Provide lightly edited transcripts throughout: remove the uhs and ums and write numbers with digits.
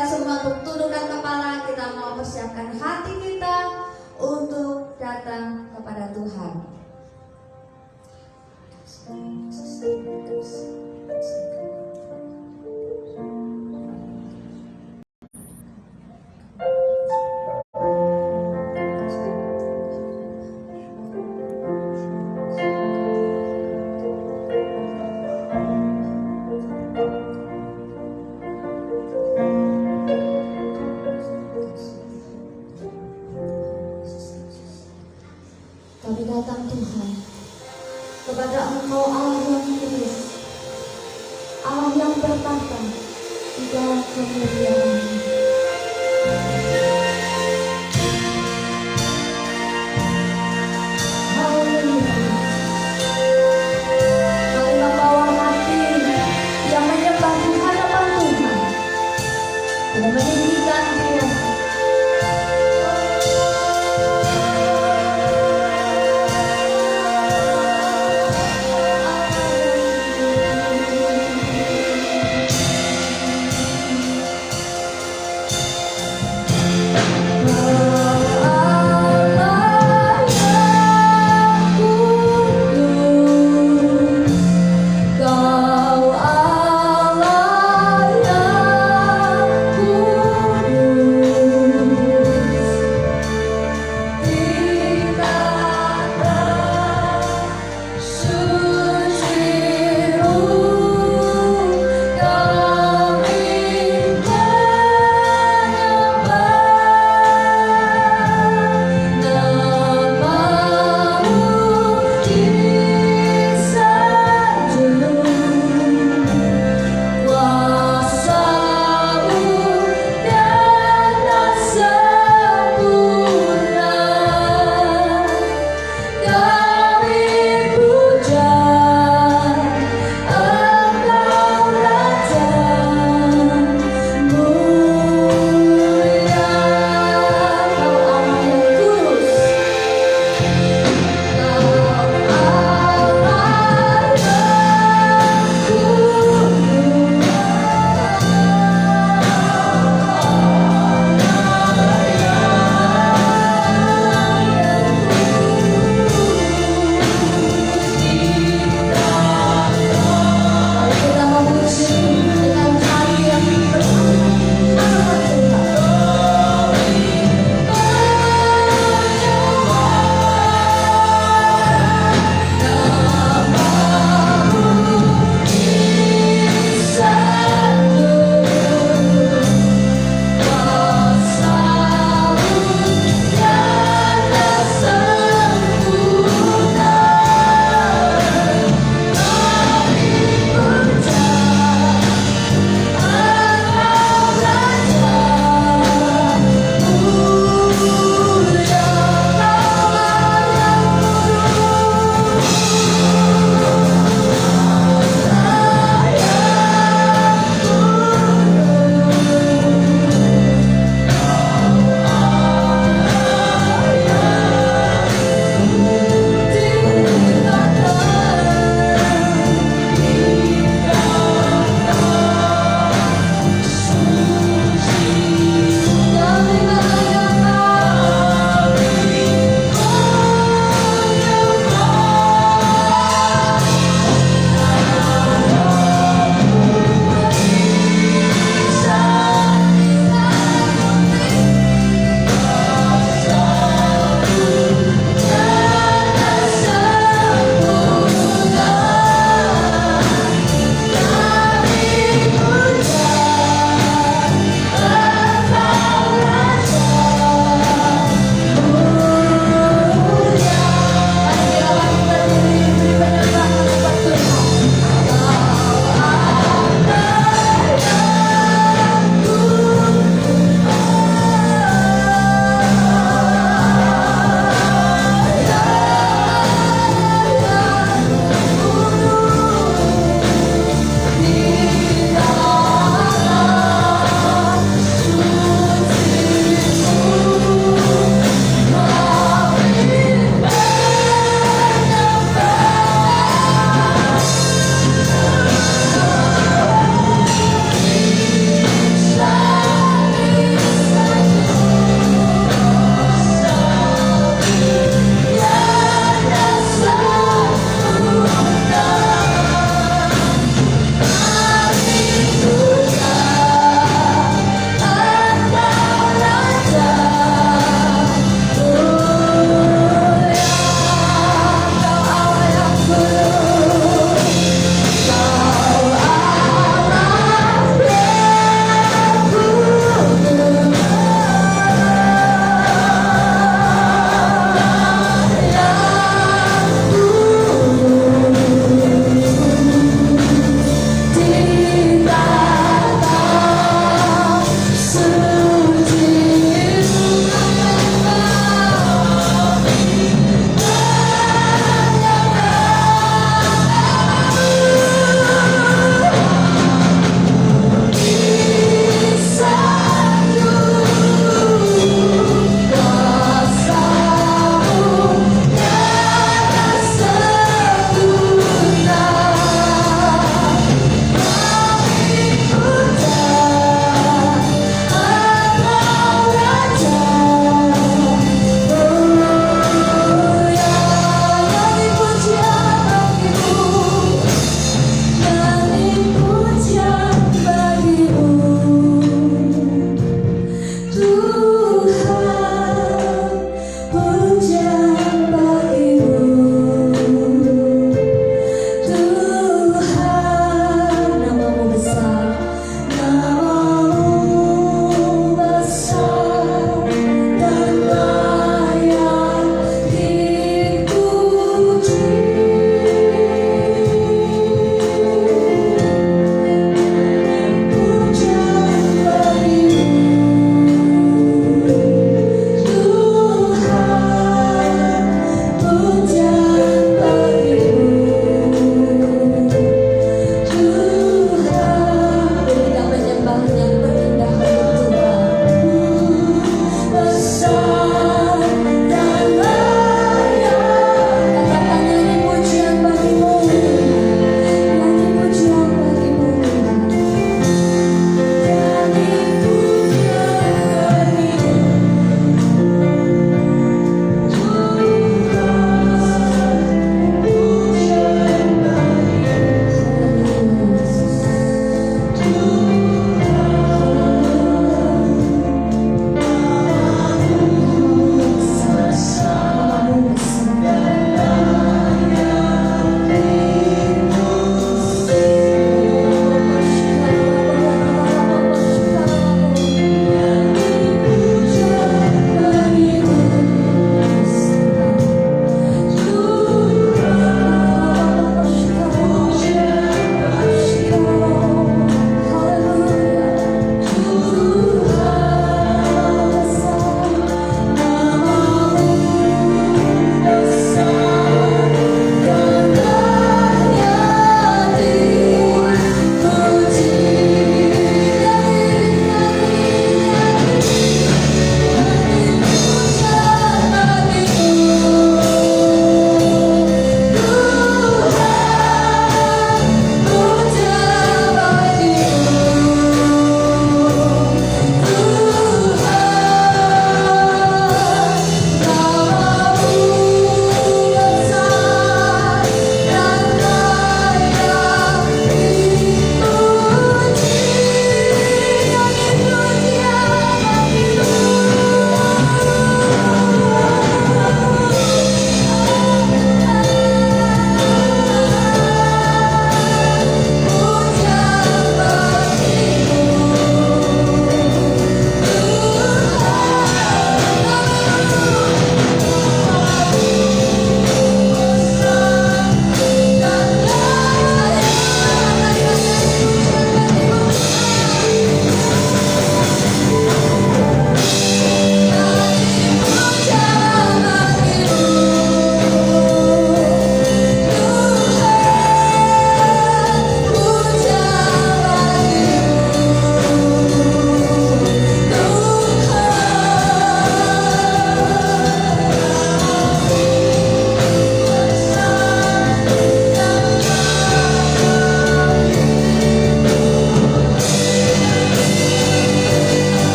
kita semua untuk tundukkan kepala, kita mau persiapkan hati kita untuk datang kepada Tuhan. Kami datang Tuhan kepada Engkau, Allah yang kudus, Allah yang bertata di dalam kemuliaan. Haleluya. Kami membawa hati yang menyembah di hadapan Tuhan dan meninggikan Dia.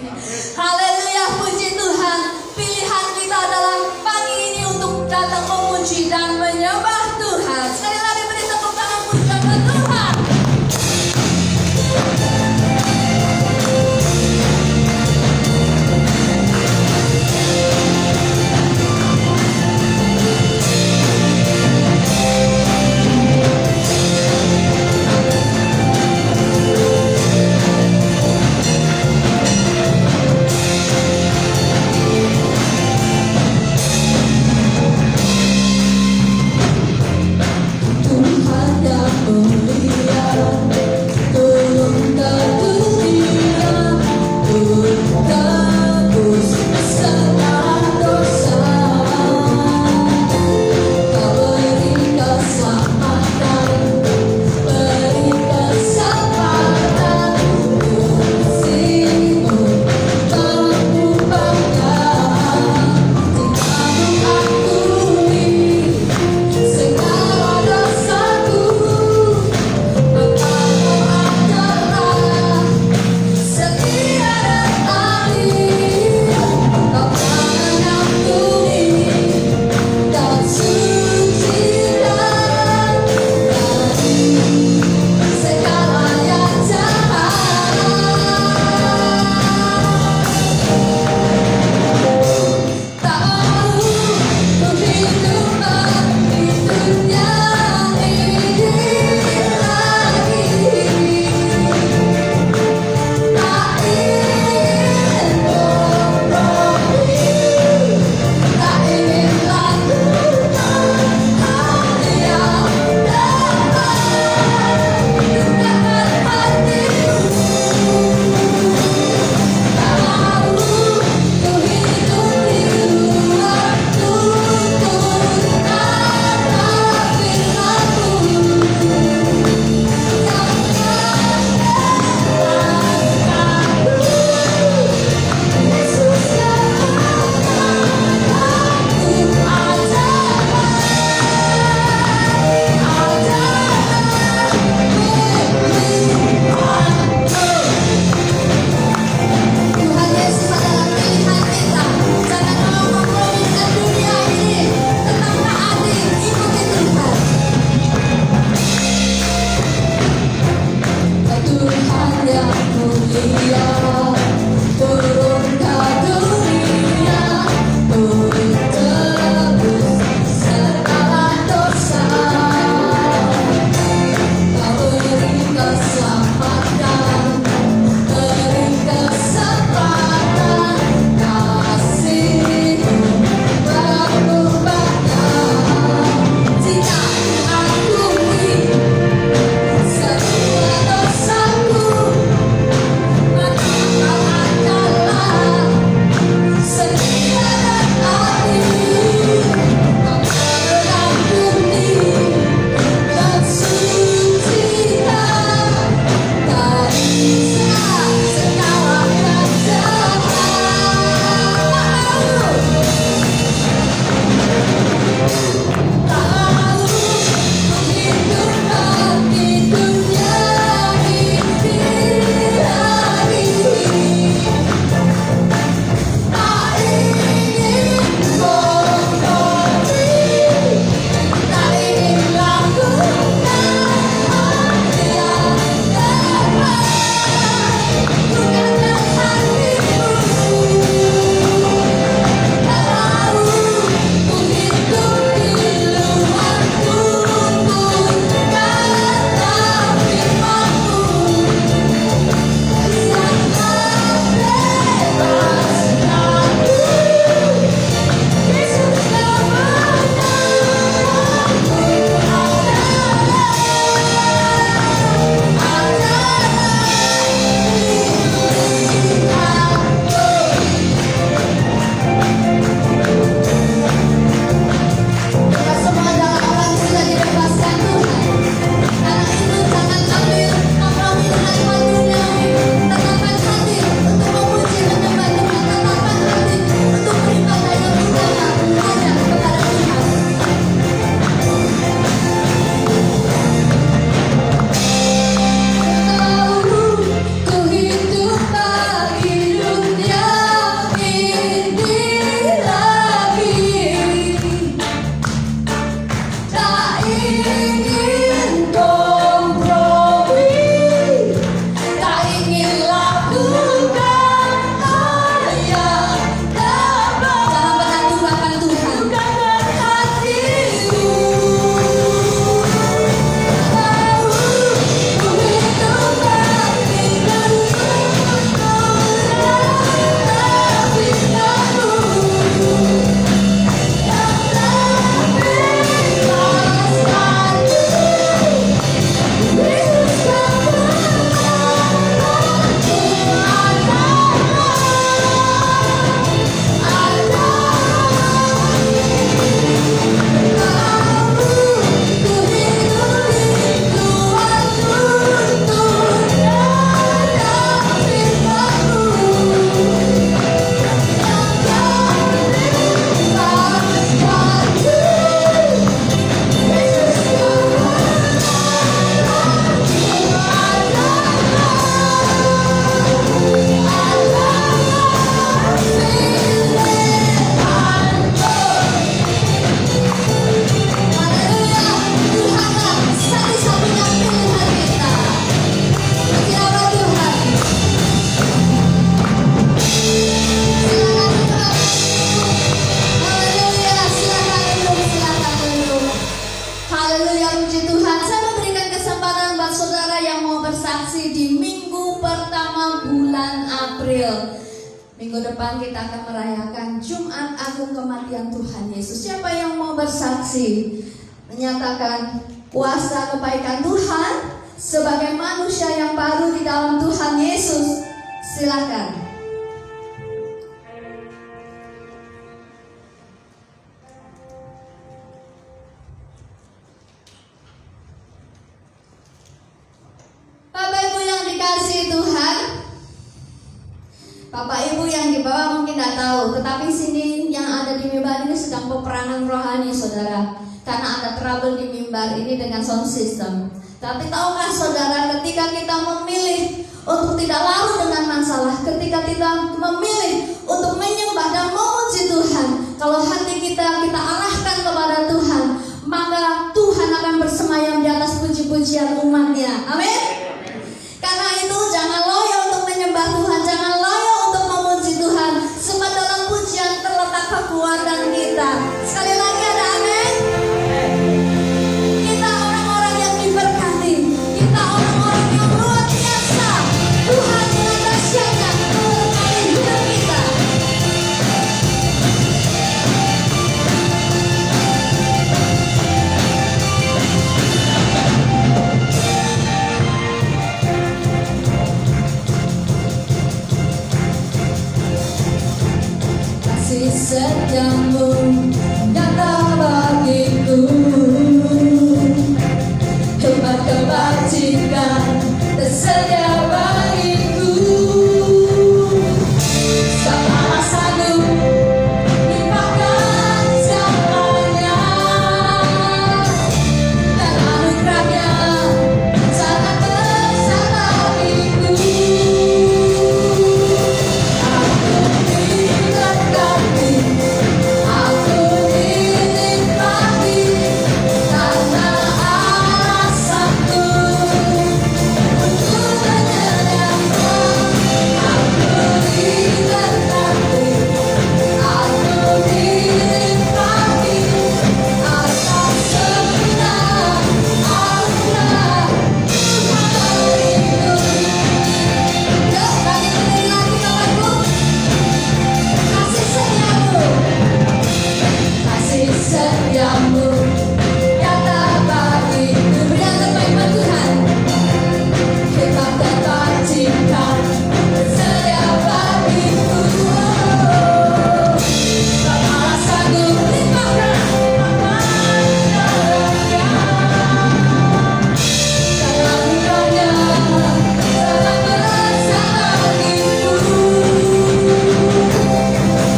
Haleluya, puji Tuhan. Pilihan kita dalam pagi ini untuk datang memuji dan menyembah Tuhan. Sekali lagi beri tepuk tangan pujian buat Tuhan. Setia dan Minggu depan kita akan merayakan Jumat Agung kematian Tuhan Yesus. Siapa yang mau bersaksi menyatakan kuasa kebaikan Tuhan sebagai manusia yang baru di dalam Tuhan Yesus? Silakan. Bapak Ibu yang dikasihi Tuhan, Bapak Ibu yang di bawah mungkin tidak tahu, tetapi sini yang ada di mimbar ini sedang peperangan rohani, saudara. Karena ada trouble di mimbar ini dengan sound system. Tapi tahukah saudara, ketika kita memilih untuk tidak larut dengan masalah, ketika kita memilih untuk menyembah dan memuji Tuhan, kalau hati kita arahkan kepada Tuhan, maka Tuhan akan bersemayam di atas puji-pujian umatnya. Amin. Karena itu jangan loyo untuk menyembah Tuhan, jangan loyo untuk memuji Tuhan. Sebab dalam pujian terletak kekuatan kita. Sekali lagi ada amin. Kita orang-orang yang diberkati, kita orang-orang yang luar biasa. Tuhan dengan dahsyatnya memberkati hidup kita. Kasih setiamu nyata bagiku, hebat kebajikan tersedia bagiku. Sama sanggup limpahkan jalannya, dan anugerahnya sangat besar bagiku. Aku diberkati, karena alasanku untuk menyediakan. Aku diberkati, aku diberkati atas segala anugerah Tuhan itu. Yuk, kami berdiri lagi Bapak Ibu. Kasih setiamu, kasih setiamu nyata bagiku. Beri yang terbaik buat Tuhan. Hebat kebajikan tersedia bagiku. Sama sanggup limpahkan jalannya, dan anugerahnya sangat besar bagiku.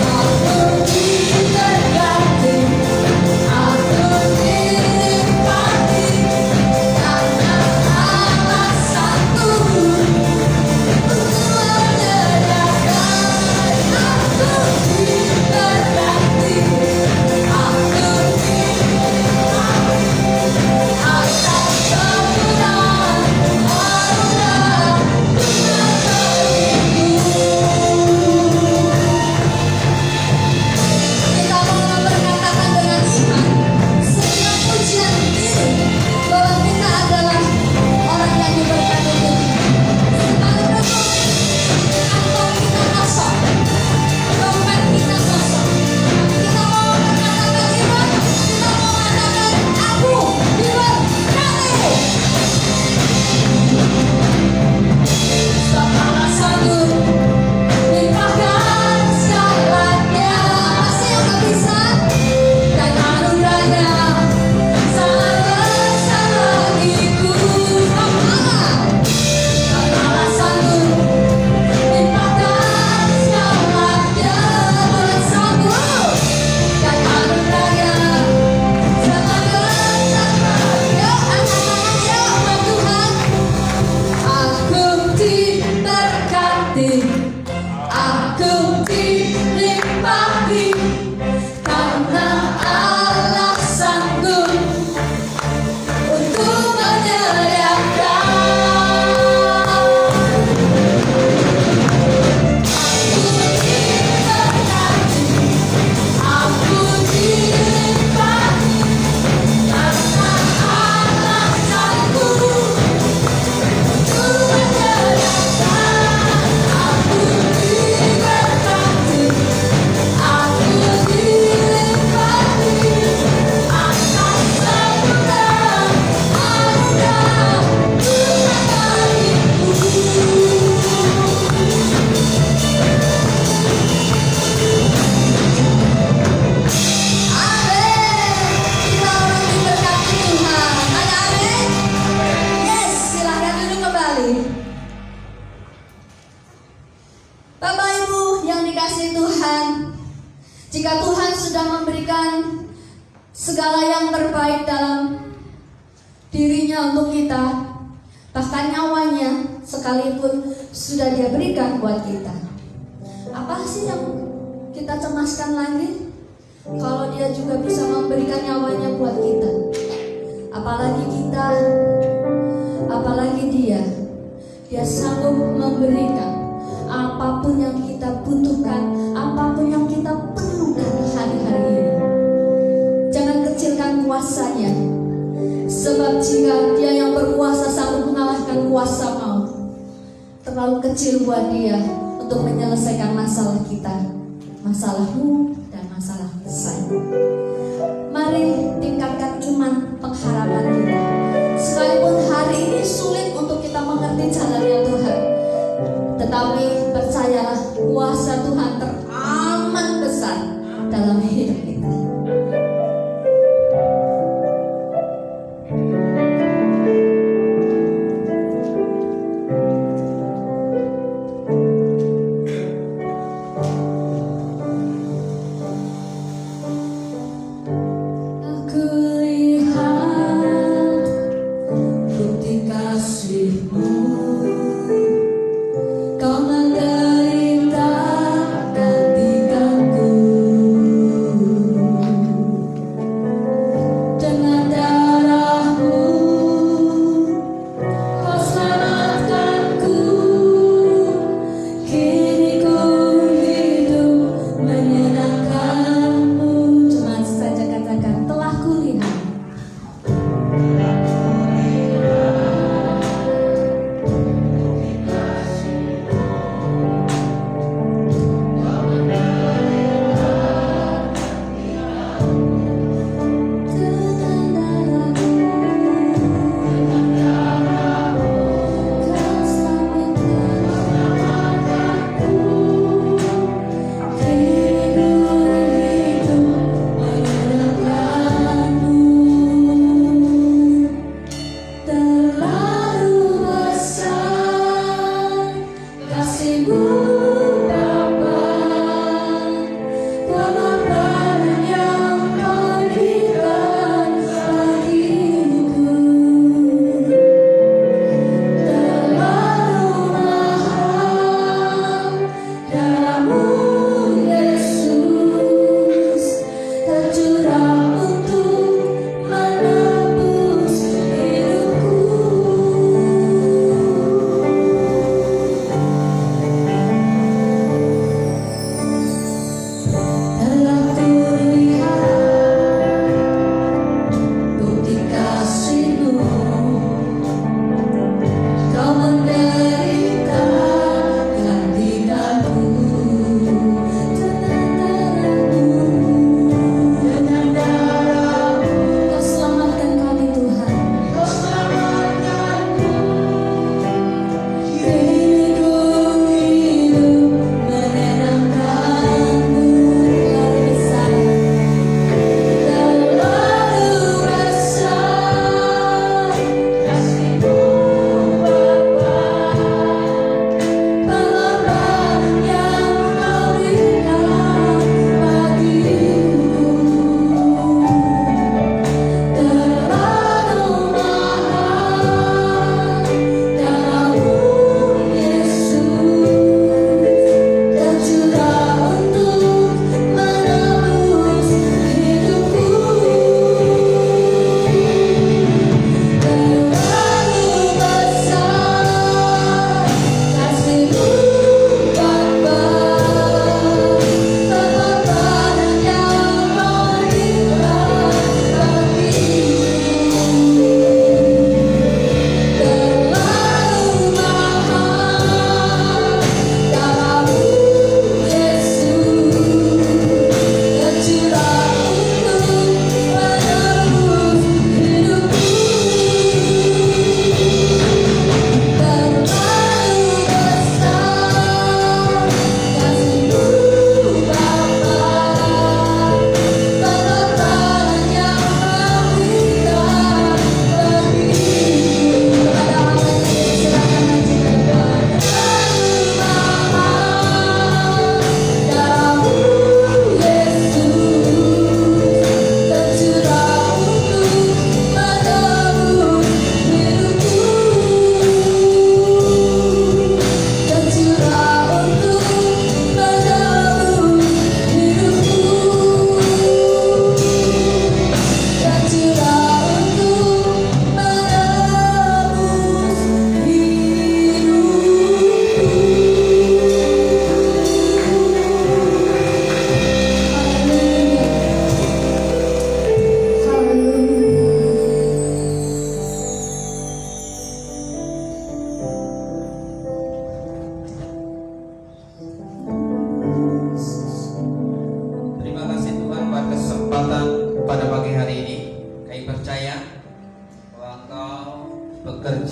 Aku diberkati, aku diberkati, karena alasanku untuk menyediakan. Aku diberkati, aku diberkati atas segala anugerah Tuhan bagiku. Kita mau berkatakan dengan iman setiap pujian ini bahwa kita adalah orang yang diberkati Tuhan. Sekalipun kantong kita kosong, dompet kita kosong, kita mau berkatakan iman, kita mau mengatakan aku diberkati. Sama sanggup limpahkan segalanya. Masih yang tak bisa, dan anugerahnya sangat besar bagiku. Apalah, sama sanggup limpahkan segalanya. Bulan sanggup, dan anugerahnya sangat besar bagiku. Angkat tangan ya umat Tuhan. Aku diberkati, aku dilimpahi, karena alasanku untuk menyediakan. Aku dilimpahi, karena alasanku untuk menyediakan. Aku diberkati. dikasihi Tuhan, jika Tuhan sudah memberikan segala yang terbaik dalam dirinya untuk kita, bahkan nyawanya sekalipun sudah Dia berikan buat kita, apa sih yang kita cemaskan lagi? Kalau Dia juga bisa memberikan nyawanya buat kita, apalagi kita, apalagi Dia sanggup memberikan apapun yang kita butuhkan, apapun yang kita perlukan hari-hari ini. Jangan kecilkan kuasanya, sebab jika Dia yang berkuasa sanggup mengalahkan kuasa maut, terlalu kecil buat Dia untuk menyelesaikan masalah kita, masalahmu dan masalah saya. Mari tingkatkan iman pengharapan kita. Sekalipun hari ini sulit untuk kita mengerti jalannya Tuhan, tetapi percayalah, kuasa Tuhan teramat besar dalam hidup kita. Kau menderita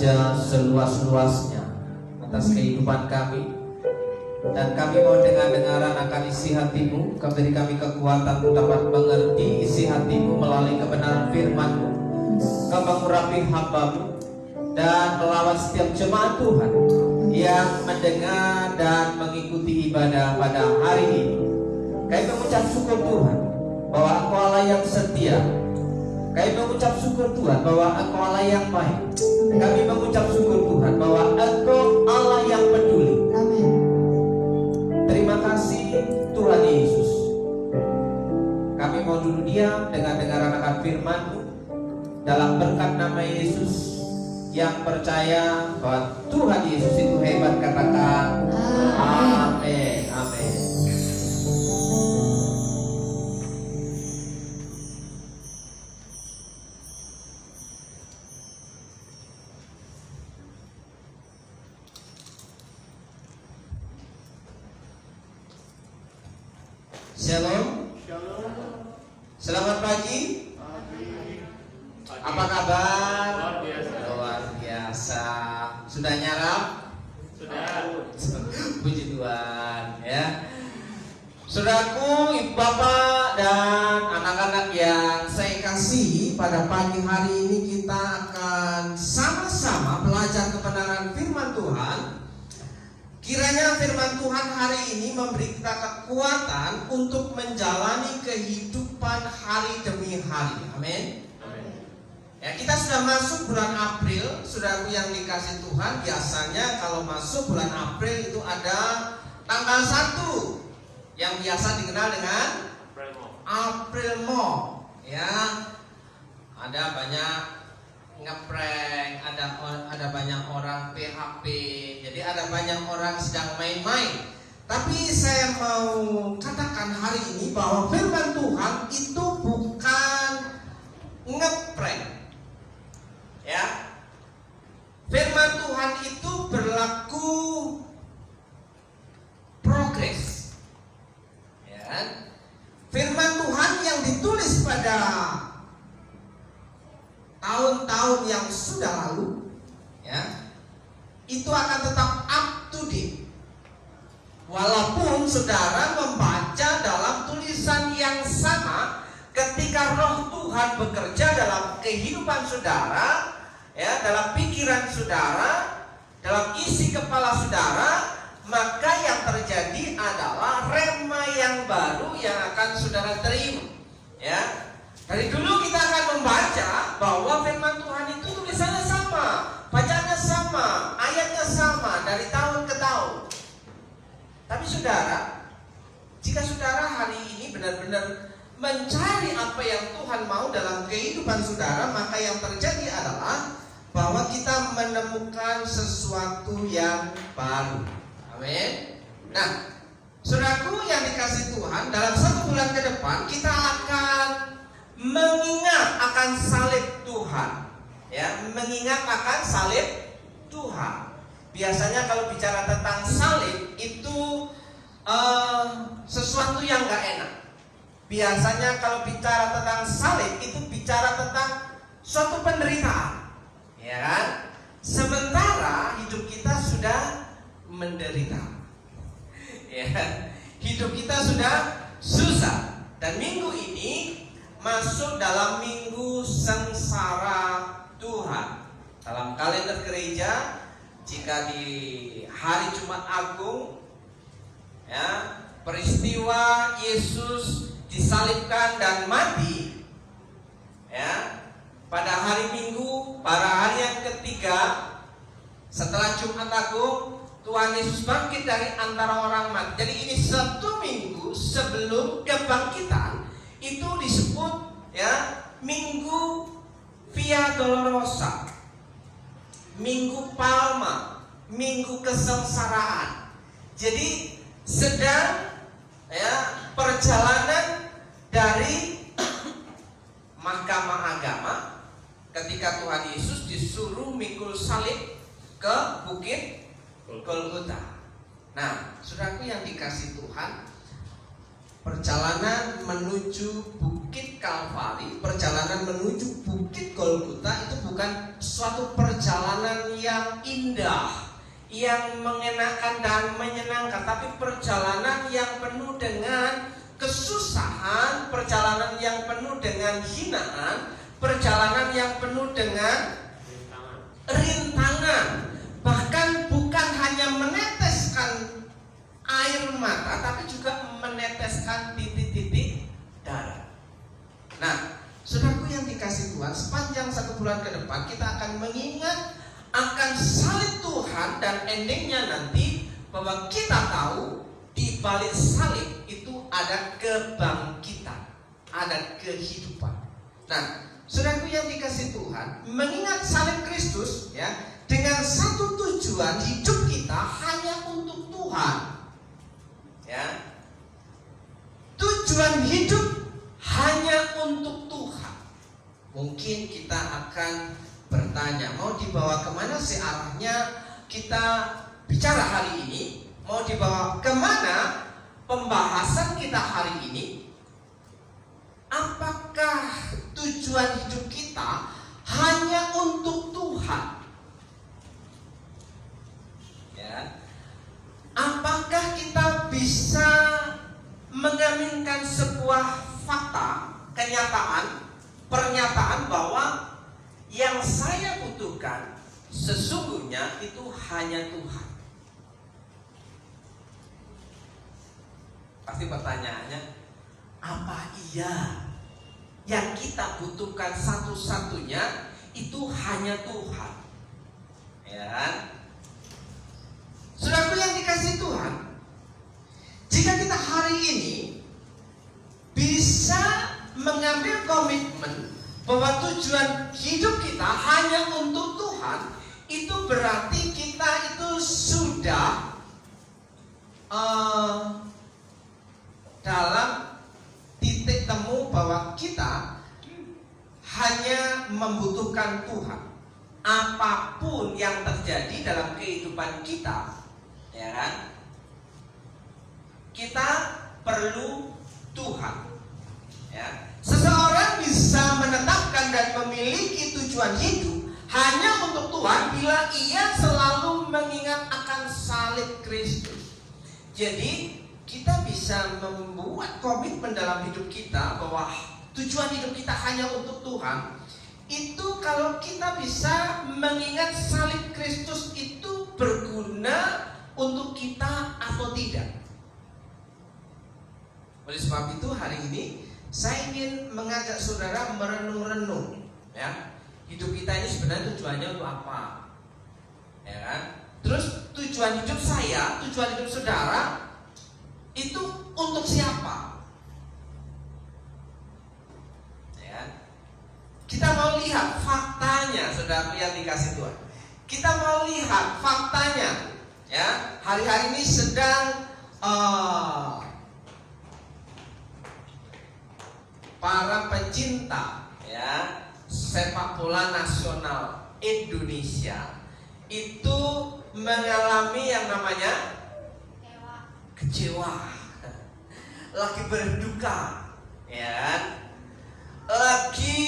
bekerja seluas-luasnya atas kehidupan kami. Dan kami mau dengar-dengaran akan isi hati-Mu. Beri kami kekuatan untuk dapat mengerti isi hati-Mu melalui kebenaran firman-Mu. Kau mengurapi hamba-Mu dan melawan setiap jemaat Tuhan yang mendengar dan mengikuti ibadah pada hari ini. Kami mengucap syukur Tuhan bahwa Engkau Allah yang setia. Kami mengucap syukur Tuhan bahwa Engkau Allah yang baik. Kami mengucap syukur Tuhan bahwa Engkau Allah yang peduli. Amin. Terima kasih Tuhan Yesus. Kami mau dulu diam dengan dengaran akan firman-Mu. Dalam berkat nama Yesus yang percaya bahwa Tuhan Yesus itu hebat, katakan amin. Amin. Shalom. Selamat pagi. Apa kabar? Luar biasa. Sudah nyarap? Sudah. Puji Tuhan ya. Saudaraku, ibu bapak dan anak-anak yang saya kasihi, pada pagi hari ini kita akan sama-sama belajar kebenaran firman Tuhan. Kiranya firman Tuhan hari ini memberi kita kekuatan untuk menjalani kehidupan hari demi hari. Amin. Ya, kita sudah masuk bulan April, saudaraku yang dikasih Tuhan. Biasanya kalau masuk bulan April itu ada tanggal 1 yang biasa dikenal dengan April Mall. Ya, ada banyak ngeprank, ada banyak orang PHP. Jadi ada banyak orang sedang main-main. Tapi saya mau katakan hari ini bahwa firman Tuhan itu bukan ngeprank. Ya. Firman Tuhan itu berlaku progres. Ya kan? Firman Tuhan yang ditulis pada tahun-tahun yang sudah lalu, ya, itu akan tetap up to date. Walaupun saudara membaca dalam tulisan yang sama, ketika Roh Tuhan bekerja dalam kehidupan saudara, ya, dalam pikiran saudara, dalam isi kepala saudara, maka yang terjadi adalah rema yang baru yang akan saudara terima. Ya. Dari dulu kita akan membaca bahwa firman Tuhan itu tulisannya sama, bacaannya sama, ayatnya sama dari tahun ke tahun. Tapi saudara, jika saudara hari ini benar-benar mencari apa yang Tuhan mau dalam kehidupan saudara, maka yang terjadi adalah bahwa kita menemukan sesuatu yang baru. Amin. Nah, saudaraku yang dikasih Tuhan, dalam 1 bulan ke depan kita akan mengingat akan salib Tuhan, ya, mengingat akan salib Tuhan. Biasanya kalau bicara tentang salib itu sesuatu yang gak enak. Biasanya kalau bicara tentang salib itu bicara tentang suatu penderitaan, ya kan? Sementara hidup kita sudah menderita, ya, hidup kita sudah susah. Dan minggu ini masuk dalam minggu sengsara Tuhan. Dalam kalender gereja, jika di hari Jumat Agung, ya, peristiwa Yesus disalibkan dan mati, ya, pada hari Minggu, pada hari yang ketiga setelah Jumat Agung, Tuhan Yesus bangkit dari antara orang mati. Jadi ini 1 minggu sebelum kebangkitan. Itu disebut, ya, Minggu Via Dolorosa, Minggu Palma, Minggu kesengsaraan. Jadi sedang, ya, perjalanan dari mahkamah agama ketika Tuhan Yesus disuruh mikul salib ke bukit Golgota. Nah, saudaraku yang dikasih Tuhan, perjalanan menuju Bukit Kalvari, perjalanan menuju Bukit Golgota itu bukan suatu perjalanan yang indah, yang mengenakan dan menyenangkan, tapi perjalanan yang penuh dengan kesusahan, perjalanan yang penuh dengan hinaan, perjalanan yang penuh dengan rintangan. Bahkan bukan hanya meneteskan air mata, tapi juga meneteskan titik-titik darah. Nah, saudaraku yang dikasih Tuhan, sepanjang 1 bulan ke depan kita akan mengingat akan salib Tuhan, dan endingnya nanti bahwa kita tahu di balik salib itu ada kebangkitan, ada kehidupan. Nah, saudaraku yang dikasih Tuhan, mengingat salib Kristus ya, dengan satu tujuan, hidup kita hanya untuk Tuhan. Ya. Tujuan hidup hanya untuk Tuhan. Mungkin kita akan bertanya, mau dibawa kemana sih arahnya kita bicara hari ini? Mau dibawa kemana pembahasan kita hari ini? Apakah tujuan hidup kita hanya untuk Tuhan? Ya. Apakah kita bisa mengaminkan sebuah fakta, kenyataan, pernyataan bahwa yang saya butuhkan sesungguhnya itu hanya Tuhan? Pasti pertanyaannya, apa iya yang kita butuhkan satu-satunya itu hanya Tuhan? Ya. Saudaraku yang dikasih Tuhan, jika kita hari ini bisa mengambil komitmen bahwa tujuan hidup kita hanya untuk Tuhan, itu berarti kita itu sudah dalam titik temu bahwa kita hanya membutuhkan Tuhan. Apapun yang terjadi dalam kehidupan kita, ya kan? Kita perlu Tuhan. Ya. Seseorang bisa menetapkan dan memiliki tujuan hidup hanya untuk Tuhan bila ia selalu mengingat akan salib Kristus. Jadi kita bisa membuat komitmen dalam hidup kita bahwa tujuan hidup kita hanya untuk Tuhan. Itu kalau kita bisa mengingat salib Kristus itu berguna untuk kita atau tidak. Oleh sebab itu hari ini saya ingin mengajak saudara merenung-renung, ya. Hidup kita ini sebenarnya tujuannya untuk apa? Ya kan? Terus tujuan hidup saya, tujuan hidup saudara itu untuk siapa? Ya. Kita mau lihat faktanya, saudara yang dikasih Tuhan. Kita mau lihat faktanya, ya. Hari-hari ini sedang para pecinta, ya, sepak bola nasional Indonesia itu mengalami yang namanya kecewa, lagi berduka, ya, lagi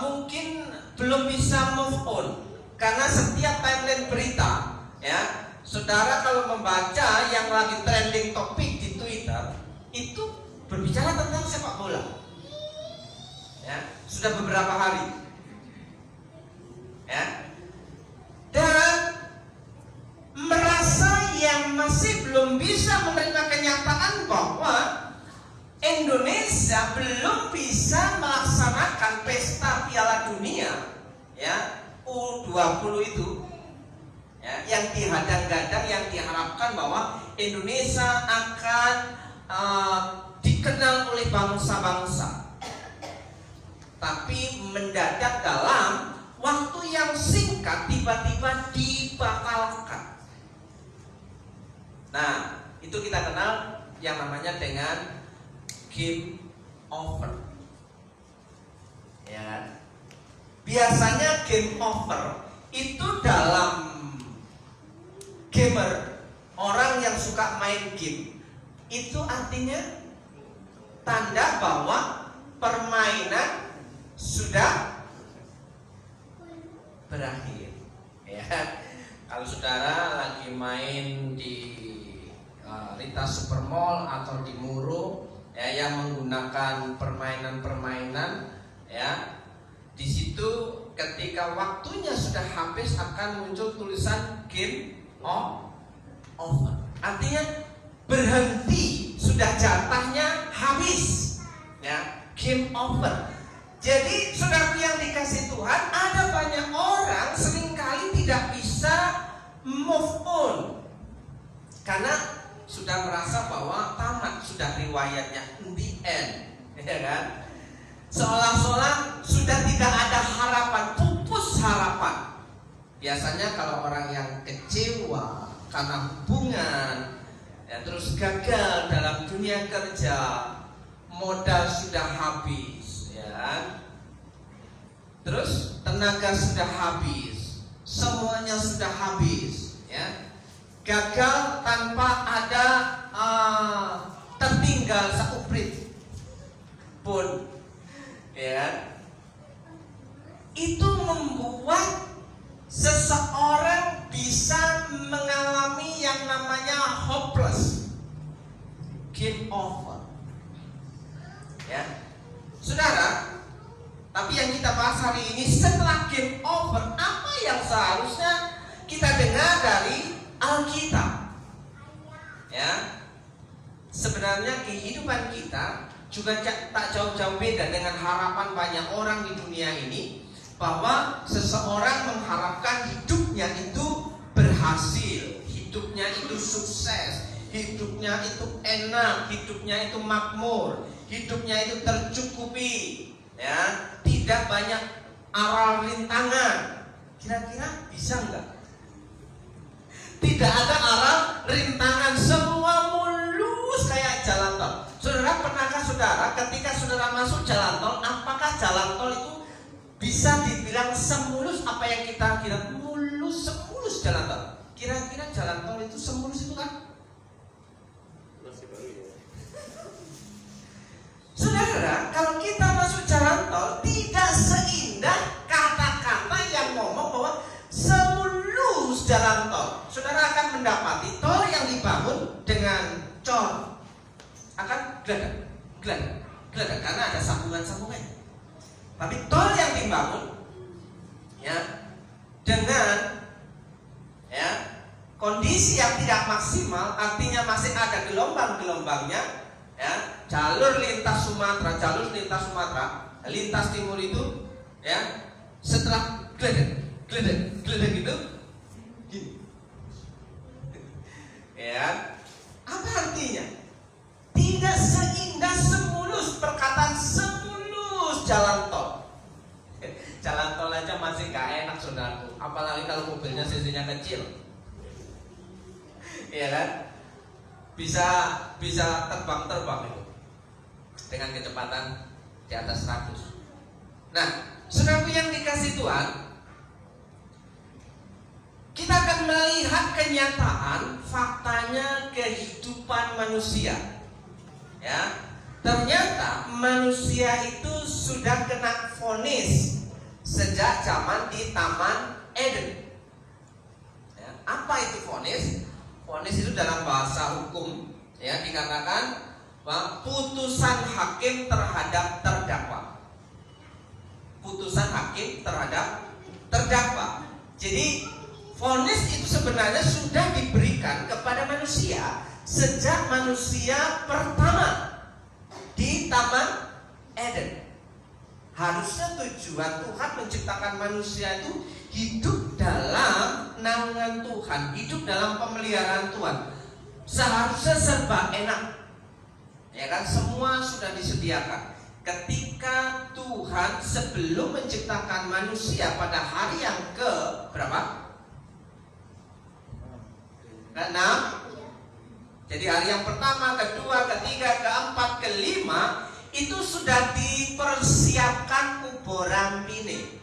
mungkin belum bisa move on karena setiap timeline berita, ya, saudara kalau membaca yang lagi trending topik di Twitter itu berbicara tentang sepak bola, ya, sudah beberapa hari, ya, dan merasa yang masih belum bisa menerima kenyataan bahwa Indonesia belum bisa melaksanakan pesta Piala Dunia, ya, U20 itu, ya, yang dihadang-hadang, yang diharapkan bahwa Indonesia akan dikenal oleh bangsa-bangsa, tapi mendadak dalam waktu yang singkat tiba-tiba dibatalkan. Nah, itu kita kenal yang namanya dengan game over, ya kan? Biasanya game over itu dalam gamer, orang yang suka main game, itu artinya tanda bahwa permainan sudah berakhir. Ya, kalau saudara lagi main di Lintas Supermall atau di Muro, ya, yang menggunakan permainan-permainan, ya, di situ ketika waktunya sudah habis akan muncul tulisan game over. Artinya berhenti, sudah jatahnya habis, ya, game over. Jadi saudara yang dikasih Tuhan, ada banyak orang seringkali tidak bisa move on karena sudah merasa bahwa tamat, sudah riwayatnya the end, ya kan? Seolah-olah sudah tidak ada harapan, pupus harapan. Biasanya kalau orang yang kecewa karena hubungan, ya, terus gagal dalam dunia kerja, modal sudah habis, ya, terus tenaga sudah habis, semuanya sudah habis, ya, gagal tanpa ada tertinggal sauprit pun, ya, itu membuat seseorang bisa mengalami yang namanya hopeless, game over, ya, saudara. Tapi yang kita bahas hari ini, setelah game over, apa yang seharusnya kita dengar dari Alkitab? Ya, sebenarnya kehidupan kita juga tak jauh-jauh beda dengan harapan banyak orang di dunia ini, bahwa seseorang mengharapkan hidupnya itu berhasil, hidupnya itu sukses, hidupnya itu enak, hidupnya itu makmur, hidupnya itu tercukupi, ya, tidak banyak aral rintangan. Kira-kira bisa enggak? Tidak ada aral rintangan, semua mulus kayak jalan tol. Saudara, pernahkah saudara ketika saudara masuk jalan tol, apakah jalan tol itu bisa dibilang semulus apa yang kita kira? Mulus, semulus jalan tol. Kira-kira jalan tol itu semulus itu kan? Masih baru ya. Saudara, kalau kita masuk jalan tol, tidak seindah kata-kata yang ngomong bahwa semulus jalan tol. Saudara akan mendapati tol yang dibangun dengan cor akan geladak karena ada sambungan-sambungannya. Tapi tol yang dibangun, ya, dengan, ya, kondisi yang tidak maksimal, artinya masih ada gelombang-gelombangnya, ya, jalur lintas Sumatera, lintas timur itu, ya, setelah gledek itu gini. Ya, apa artinya? Tidak seindah semulus, perkataan semulus jalan tol. Jalan tol aja masih gak enak, saudaraku, apalagi kalau mobilnya cc-nya kecil, iya kan? Bisa terbang itu dengan kecepatan di atas 100. Nah, saudaraku yang dikasih Tuhan, kita akan melihat kenyataan faktanya kehidupan manusia. Ya, ternyata manusia itu sudah kena vonis sejak zaman di Taman Eden. Ya, apa itu vonis? Vonis itu dalam bahasa hukum, ya, dikatakan bahwa putusan hakim terhadap terdakwa. Putusan hakim terhadap terdakwa. Jadi vonis itu sebenarnya sudah diberikan kepada manusia sejak manusia pertama di Taman Eden. Harusnya tujuan Tuhan menciptakan manusia itu hidup dalam naungan Tuhan, hidup dalam pemeliharaan Tuhan. Seharusnya serba enak, ya kan? Semua sudah disediakan. Ketika Tuhan sebelum menciptakan manusia pada hari yang ke berapa? Ke-6. Jadi hari yang pertama, kedua, ketiga, keempat, kelima itu sudah dipersiapkan kuburan bini.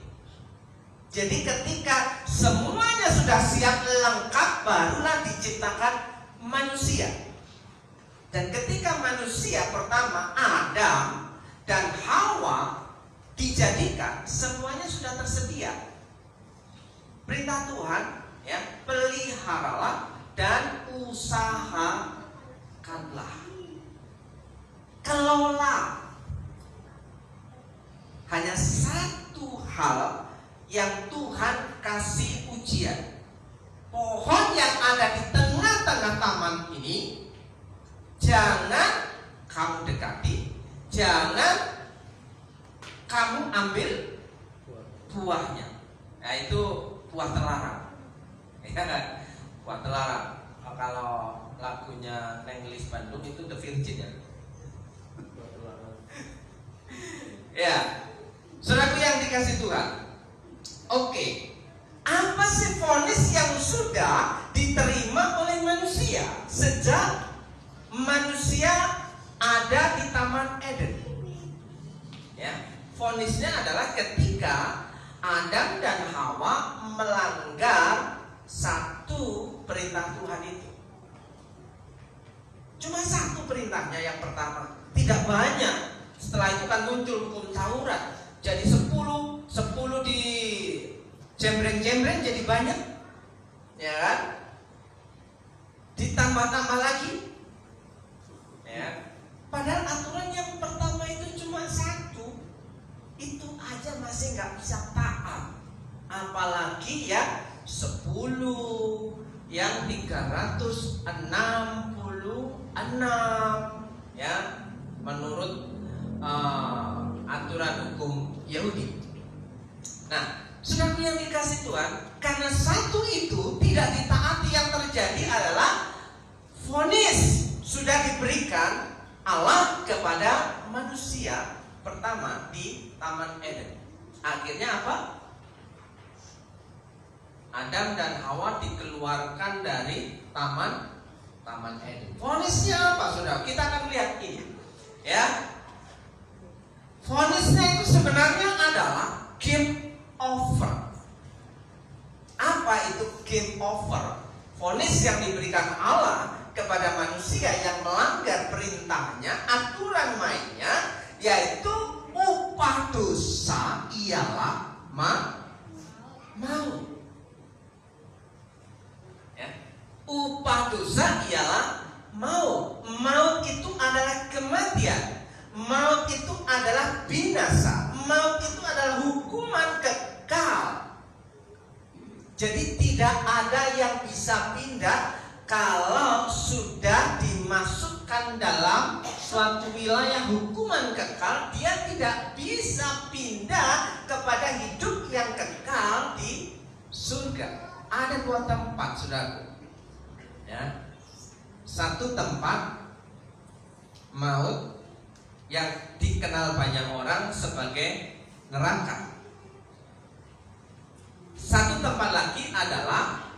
Jadi ketika semuanya sudah siap lengkap, barulah diciptakan manusia. Dan ketika manusia pertama Adam dan Hawa dijadikan, semuanya sudah tersedia. Perintah Tuhan, ya, peliharalah dan usahakanlah, kelola. Hanya satu hal yang Tuhan kasih ujian. Pohon yang ada di tengah-tengah taman ini jangan kamu dekati, jangan kamu ambil buahnya. Nah, itu buah terlarang. Buah terlarang. Kalau lagunya Nenglis Bandung itu The Virgin, ya. Ya, saudaraku yang dikasih Tuhan. Oke, apa sih vonis yang sudah diterima oleh manusia sejak manusia ada di Taman Eden? Ya, vonisnya adalah ketika Adam dan Hawa melanggar satu perintah Tuhan itu. Cuma satu perintahnya yang pertama, tidak banyak. Setelah itu kan muncul hukum Taurat. Jadi 10 di jembreng-jembreng jadi banyak, ya kan? Ditambah-tambah lagi, ya. Padahal aturan yang pertama itu cuma satu, itu aja masih nggak bisa taat. Apalagi ya 10 yang 366, ya, menurut aturan hukum Yahudi. Nah, saudara yang dikasih Tuhan, karena satu itu tidak ditaati, yang terjadi adalah vonis sudah diberikan Allah kepada manusia pertama di Taman Eden. Akhirnya apa? Adam dan Hawa dikeluarkan dari Taman Eden. Vonisnya apa, saudara? Kita akan lihat ini, ya. Vonisnya itu sebenarnya adalah game over. Apa itu game over? Vonis yang diberikan Allah kepada manusia yang melanggar perintahnya, aturan mainnya, yaitu upah dosa ialah maut. Ya. Upah dosa ialah maut. Maut itu adalah kematian. Maut itu adalah binasa. Maut itu adalah hukuman kekal. Jadi tidak ada yang bisa pindah kalau sudah dimasukkan dalam suatu wilayah hukuman kekal. Dia tidak bisa pindah kepada hidup yang kekal di surga. Ada 2 tempat, saudaraku, ya. Satu tempat maut yang dikenal banyak orang sebagai neraka. Satu tempat lagi adalah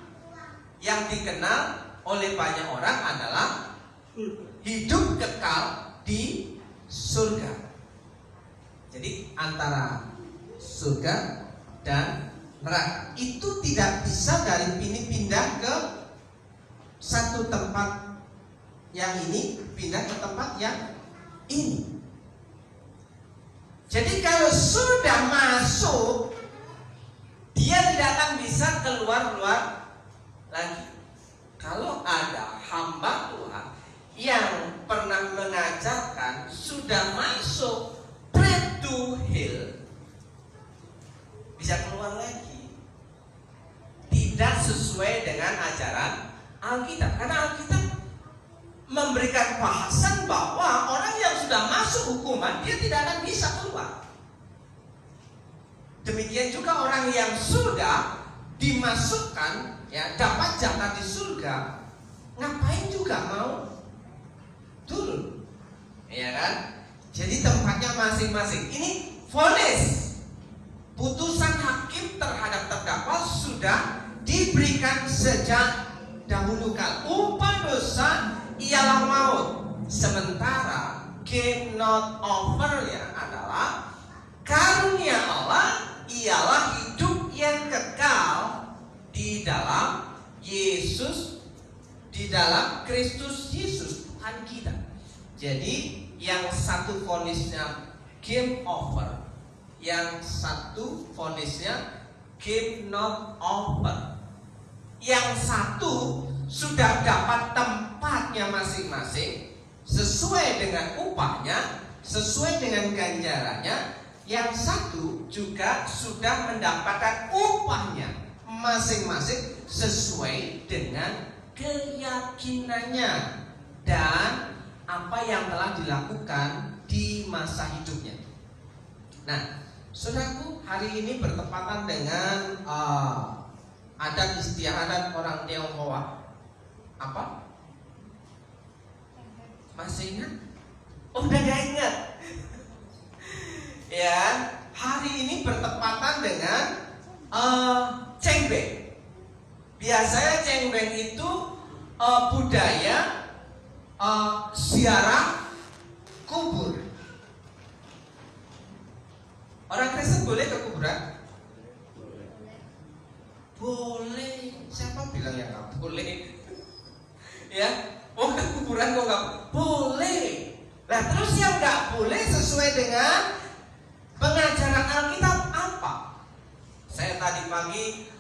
yang dikenal oleh banyak orang adalah hidup kekal di surga. Jadi antara surga dan neraka itu tidak bisa dari ini pindah ke satu tempat yang ini pindah ke tempat yang ini. Jadi kalau sudah masuk, dia tidak akan bisa keluar lagi. Kalau ada hamba Tuhan yang pernah mengajarkan sudah masuk straight to hell, bisa keluar lagi. Tidak sesuai dengan ajaran Alkitab. Karena Alkitab memberikan bahasan bahwa orang yang sudah masuk hukuman, dia tidak akan bisa keluar. Demikian juga orang yang sudah dimasukkan, ya, dapat jatah di surga, ngapain juga mau turun, ya kan? Jadi tempatnya masing-masing. Ini vonis, putusan hakim terhadap terdakwa sudah diberikan sejak dahulu kala. Upah dosa ialah maut. Sementara game not over-nya adalah karunia Allah ialah hidup yang kekal di dalam Yesus, di dalam Kristus Yesus Tuhan kita. Jadi yang satu vonisnya game over, yang satu vonisnya game not over. Yang satu sudah dapat tempatnya masing-masing sesuai dengan upahnya, sesuai dengan ganjarannya. Yang satu juga sudah mendapatkan upahnya masing-masing sesuai dengan keyakinannya dan apa yang telah dilakukan di masa hidupnya. Nah, saudaraku, hari ini bertepatan dengan adat istiadat orang Tionghoa. Apa? Masih ingat? Oh, udah gak ingat? Ya, hari ini bertepatan dengan cengbeng. Biasanya cengbeng itu budaya ziarah kubur. Orang Kristen boleh ke kuburan? Boleh. Siapa bilang yang nggak boleh? Ya, oh ke kuburan kok nggak boleh? Nah, terus yang nggak boleh sesuai dengan pengajaran Alkitab apa? Saya tadi pagi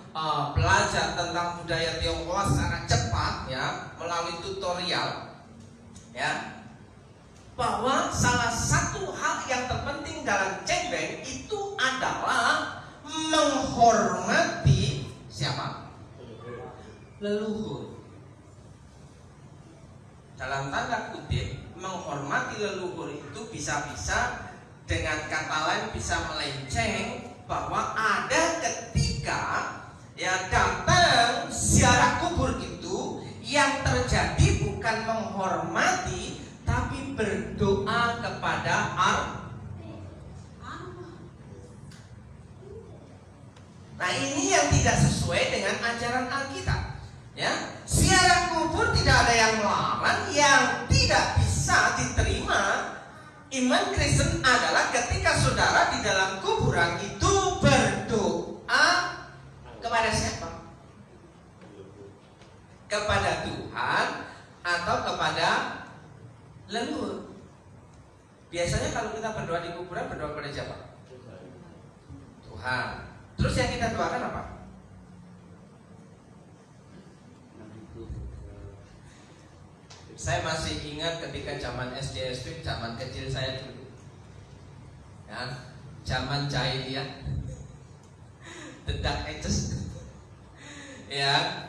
belajar tentang budaya Tionghoa secara cepat, ya, melalui tutorial, ya, bahwa salah satu hal yang terpenting dalam cengbeng itu adalah menghormati siapa? Leluhur. Dalam tanda kutip, menghormati leluhur itu bisa-bisa dengan kata lain bisa melenceng bahwa ada ketika ya datang ziarah kubur itu yang terjadi bukan menghormati tapi berdoa kepada Allah. Nah, ini yang tidak sesuai dengan ajaran Alkitab. Ya, ziarah kubur tidak ada yang melarang. Yang tidak bisa diterima iman Kristen adalah ketika saudara di dalam kuburan itu berdoa kepada siapa? Kepada Tuhan atau kepada leluhur. Biasanya kalau kita berdoa di kuburan, berdoa kepada siapa? Tuhan. Terus yang kita doakan apa? Saya masih ingat ketika zaman SD, zaman kecil saya dulu, ya, zaman jahiliyah, the dark ages, ya.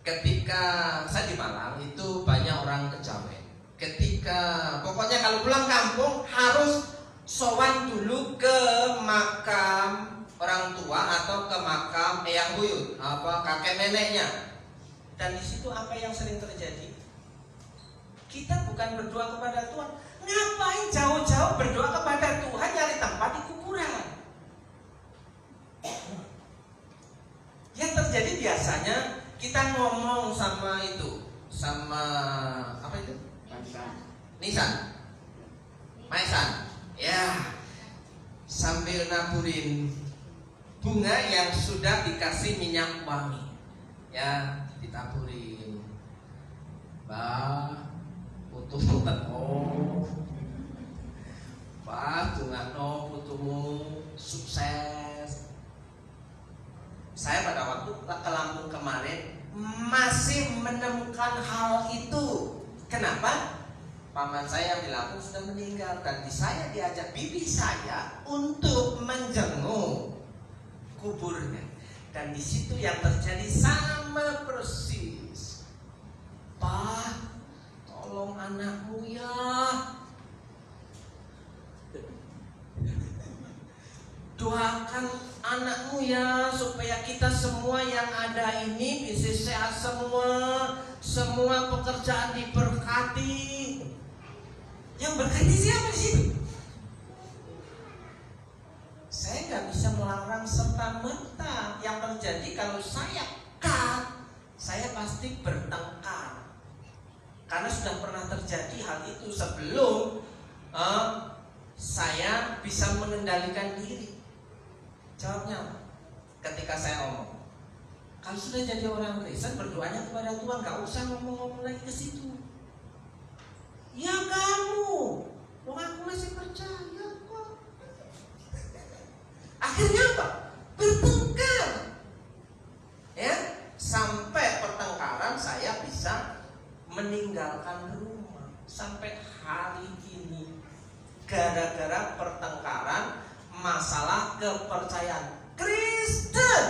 Ketika saya di Malang itu banyak orang kejawen. Ketika pokoknya kalau pulang kampung harus sowan dulu ke makam orang tua atau ke makam eyang buyut, apa kakek neneknya. Dan di situ apa yang sering terjadi? Kita bukan berdoa kepada Tuhan. Ngapain jauh-jauh berdoa kepada Tuhan nyari tempat di kuburan? Yang terjadi biasanya kita ngomong sama itu, sama apa itu? Nisan, Maisan, ya, sambil naburin bunga yang sudah dikasih minyak wangi, ya, ditaburin. Bah, putumu teko, bah, tungano putumu sukses. Saya pada waktu ke Lampung kemarin masih menemukan hal itu. Kenapa? Paman saya yang di Lampung sudah meninggal dan saya diajak bibi saya untuk menjenguk kuburnya. Dan di situ yang terjadi sama persis. Pak, tolong anakmu ya. Doakan anakmu ya supaya kita semua yang ada ini bisa sehat semua, semua pekerjaan diberkati. Yang berkati siapa di situ? Saya nggak bisa melarang serta-merta. Yang terjadi kalau saya cut, saya pasti bertengkar. Karena sudah pernah terjadi hal itu sebelum saya bisa mengendalikan diri. Jawabnya apa? Ketika saya ngomong, kalau sudah jadi orang Kristen berdoanya kepada Tuhan, nggak usah ngomong-ngomong lagi ke situ. hari ini gara-gara pertengkaran masalah kepercayaan Kristen.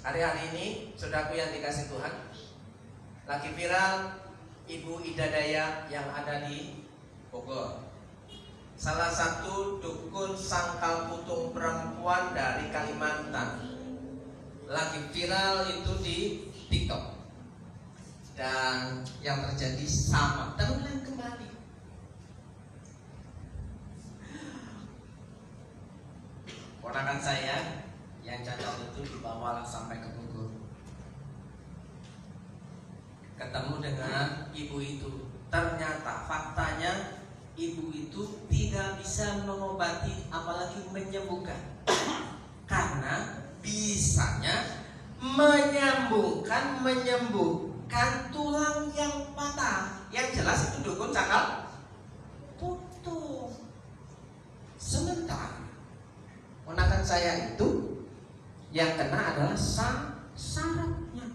Hari-hari ini, saudaraku yang dikasih Tuhan, lagi viral Ibu Ida Daya yang ada di Bogor. Salah satu dukun sangkal putung perempuan dari Kalimantan. Lagi viral itu di TikTok. Dan yang terjadi sama, terulang kembali. Ponakan saya yang cacat itu dibawalah sampai ke Bogor. Ketemu dengan ibu itu. Ternyata faktanya ibu itu tidak bisa mengobati apalagi menyembuhkan. Karena bisanya menyembuhkan tulang yang patah. Yang jelas itu dukun cakal putus. Sementara ponakan saya itu yang kena adalah sarafnya.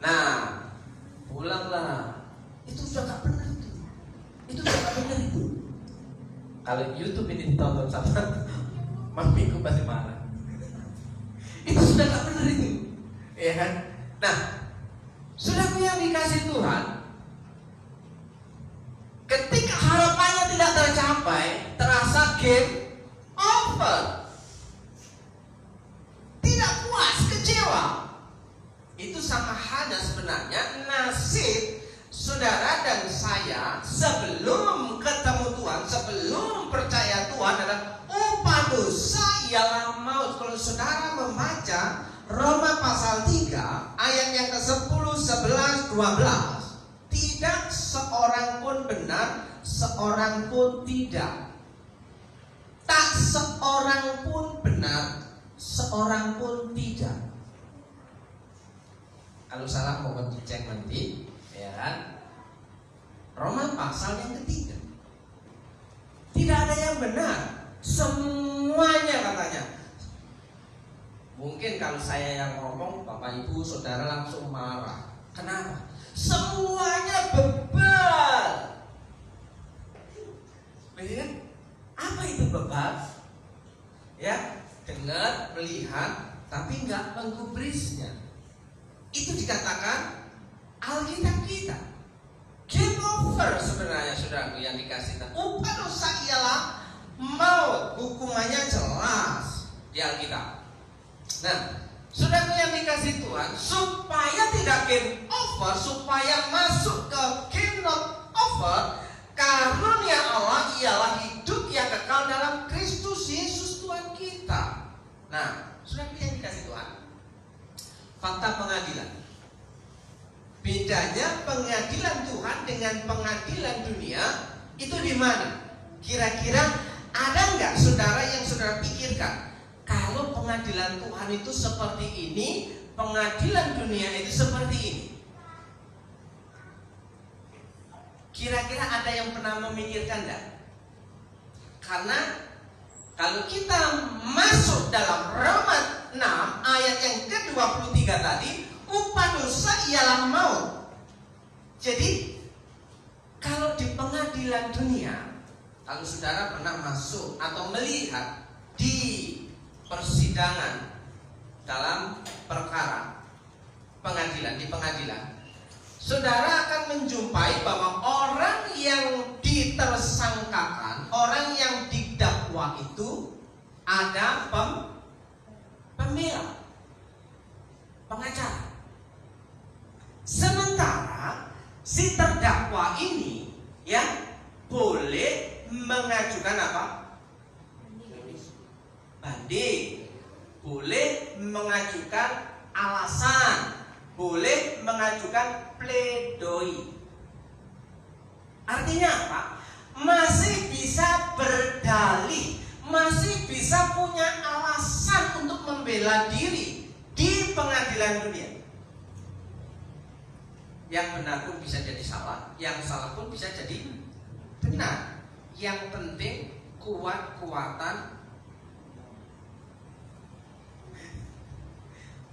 Nah, pulanglah. Itu sudah gak benar itu. Itu sudah gak benar itu. Kalau YouTube ini ditonton sama mamiku pasti marah. Itu sudah gak benar itu. Ya kan? Nah, saudaraku yang dikasih Tuhan, ketika harapannya tidak tercapai, terasa game over. Tidak puas, kecewa. Itu sama halnya sebenarnya nasib saudara dan saya sebelum ketemu Tuhan, sebelum percaya Tuhan adalah upah dosa ialah maut. Kalau saudara membaca Roma pasal 3 ayat yang ke-10, 11, 12, tidak seorang pun benar, seorang pun tidak. Tak seorang pun benar, seorang pun tidak. Kalau salah mohon dicek nanti, ya kan? Roma pasal yang ketiga. Tidak ada yang benar, semuanya katanya. Mungkin kalau saya yang ngomong, Bapak Ibu Saudara langsung marah. Kenapa? Semuanya bebal. Begitu? Apa itu bebal? Ya, dengar, melihat, tapi nggak menggubrisnya. Itu dikatakan Alkitab kita. Game over sebenarnya, saudaraku yang dikasih Tuhan. Upah dosa ialah maut. Hukumannya jelas di Alkitab. Nah, saudaraku yang dikasih Tuhan, supaya tidak game over, supaya masuk ke game not over, karunia Allah ialah hidup yang kekal dalam Kristus Yesus Tuhan kita. Nah, saudaraku yang dikasih Tuhan, fakta pengadilan. Bedanya pengadilan Tuhan dengan pengadilan dunia itu di mana? Kira-kira ada nggak saudara yang saudara pikirkan? Kalau pengadilan Tuhan itu seperti ini, pengadilan dunia itu seperti ini. Kira-kira ada yang pernah memikirkan enggak? Karena kalau kita masuk dalam Roma 6 ayat yang ke-23 tadi, upah dosa ialah maut. Jadi kalau di pengadilan dunia, kalau saudara pernah masuk atau melihat di persidangan dalam perkara pengadilan, di pengadilan, saudara akan menjumpai bahwa orang yang ditersangkakan, orang yang didakwa itu ada pembela, pengacara. Sementara si terdakwa ini ya boleh mengajukan apa? Banding, boleh mengajukan alasan, boleh mengajukan pledoi. Artinya apa? Masih bisa berdalih, masih bisa punya alasan untuk membela diri di pengadilan dunia. Yang benar pun bisa jadi salah, yang salah pun bisa jadi benar. Yang penting kuat-kuatan.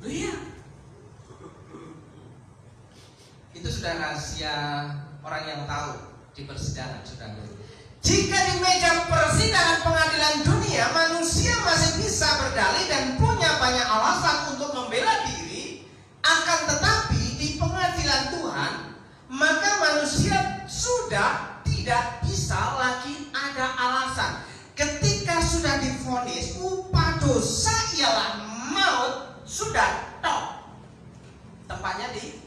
Iya. Itu sudah rahasia orang yang tahu di persidangan, saudara. Jika di meja persidangan pengadilan dunia manusia masih bisa berdalih dan punya banyak alasan untuk membela diri, akan tetapi di pengadilan Tuhan maka manusia sudah tidak bisa lagi ada alasan. Ketika sudah divonis upah dosa ialah maut, sudah top. Tempatnya di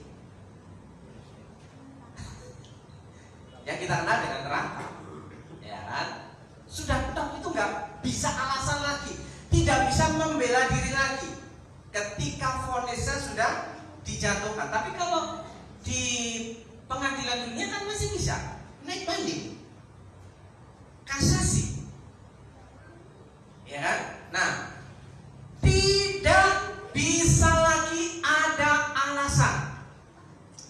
yang kita kenal dengan neraka, ya kan? Sudah top, itu nggak bisa alasan lagi, tidak bisa membela diri lagi ketika vonisnya sudah dijatuhkan. Tapi kalau di pengadilan dunia kan masih bisa naik banding, kasasi, ya kan? Nah, tidak bisa lagi ada alasan.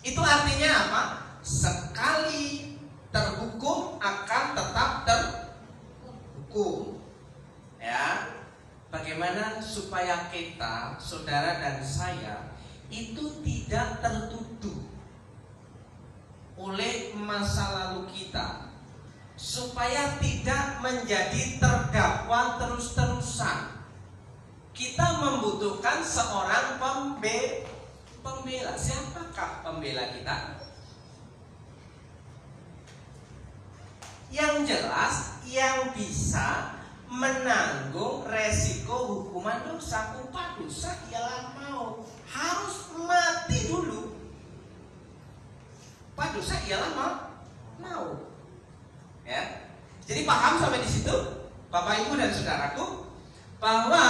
Itu artinya apa? Sekali terhukum akan tetap terhukum. Ya. Bagaimana supaya kita, saudara dan saya, itu tidak tertuduh oleh masa lalu kita, supaya tidak menjadi terdakwa terus-terusan. Kita membutuhkan seorang pembela. Siapakah pembela kita? Yang jelas yang bisa menanggung resiko hukuman dosa. Upah dosa ialah maut, harus mati dulu. Upah dosa ialah maut. Ya. Jadi paham sampai di situ, Bapak Ibu dan saudaraku, bahwa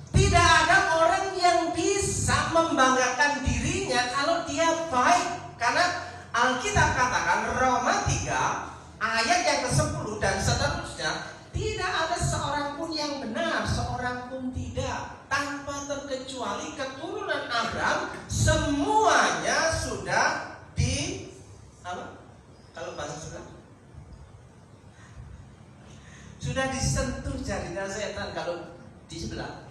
tidak ada orang yang bisa membanggakan dirinya kalau dia baik, karena Alkitab katakan Roma 3 ayat yang ke-10 dan seterusnya, tidak ada seorang pun yang benar, seorang pun tidak, tanpa terkecuali keturunan Abraham semuanya sudah di apa? Kalau bahasa sudah disentuh jaringan setan kalau di sebelah.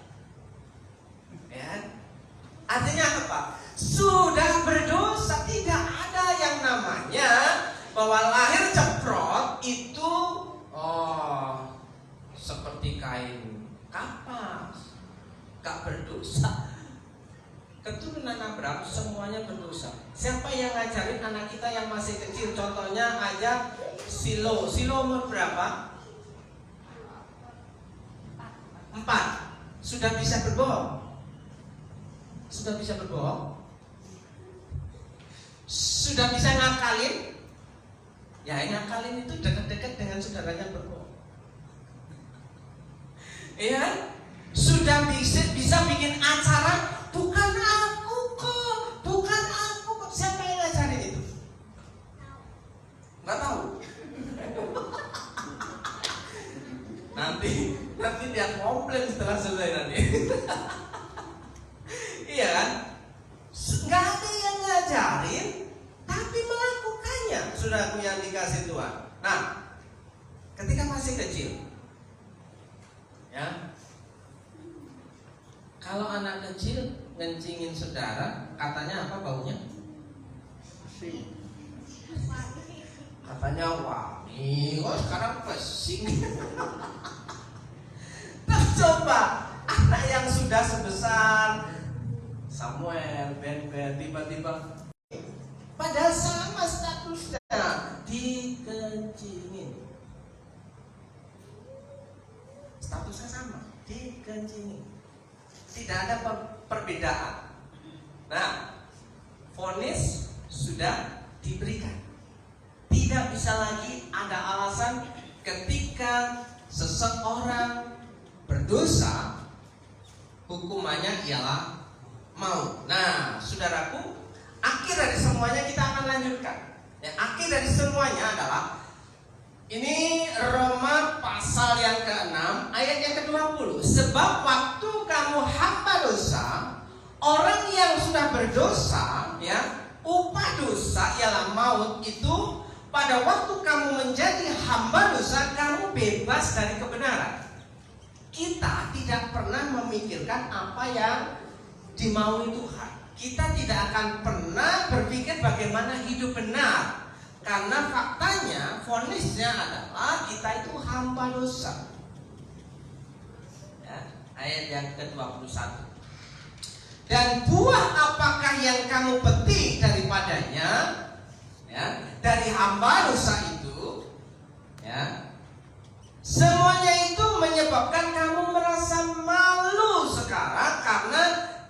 Ya. Artinya apa? Sudah berdosa, tidak ada yang namanya bahwa lahir ceprot itu seperti kain kapas, gak berdosa. Keturunan Abraham semuanya berdosa. Siapa yang ngajarin anak kita yang masih kecil? Contohnya aja Silo umur berapa? 4. Sudah bisa berbohong? Sudah bisa berbohong? Sudah bisa ngakalin? Ya, ngakalin itu dekat-dekat dengan saudaranya berbohong. Ya, sudah bisa bikin acara, bukan aku kok. Siapa yang ngajarin itu? Nggak tahu. Nanti dia komplain setelah selesai nanti. Iya kan? Nggak ada yang ngajarin, tapi melakukannya, saudaraku yang dikasih Tuhan. Nah, ketika masih kecil, ya, kalau anak kecil ngencingin saudara, katanya apa baunya? Katanya wangi. Oh, sekarang pesing. Terus coba anak yang sudah sebesar Samuel, Ben, tiba-tiba padahal sama statusnya, dikencingin. Statusnya sama, dikencingin. Tidak ada perbedaan. Nah, vonis sudah diberikan. Tidak bisa lagi ada alasan ketika seseorang berdosa, hukumannya ialah maut. Nah, saudaraku, akhir dari semuanya kita akan lanjutkan. Ya, akhir dari semuanya adalah ini Roma pasal yang ke-6 ayat yang ke-20. Sebab waktu kamu hamba dosa, orang yang sudah berdosa, ya, upah dosa ialah maut. Itu pada waktu kamu menjadi hamba dosa, kamu bebas dari kebenaran. Kita tidak pernah memikirkan apa yang dimaui Tuhan. kita tidak akan pernah berpikir bagaimana hidup benar. Karena faktanya, vonisnya adalah kita itu hamba dosa. Ya, ayat yang ke-21. Dan buah apakah yang kamu petik daripadanya? Ya, dari hamba dosa itu, ya, semuanya itu menyebabkan kamu merasa malu sekarang karena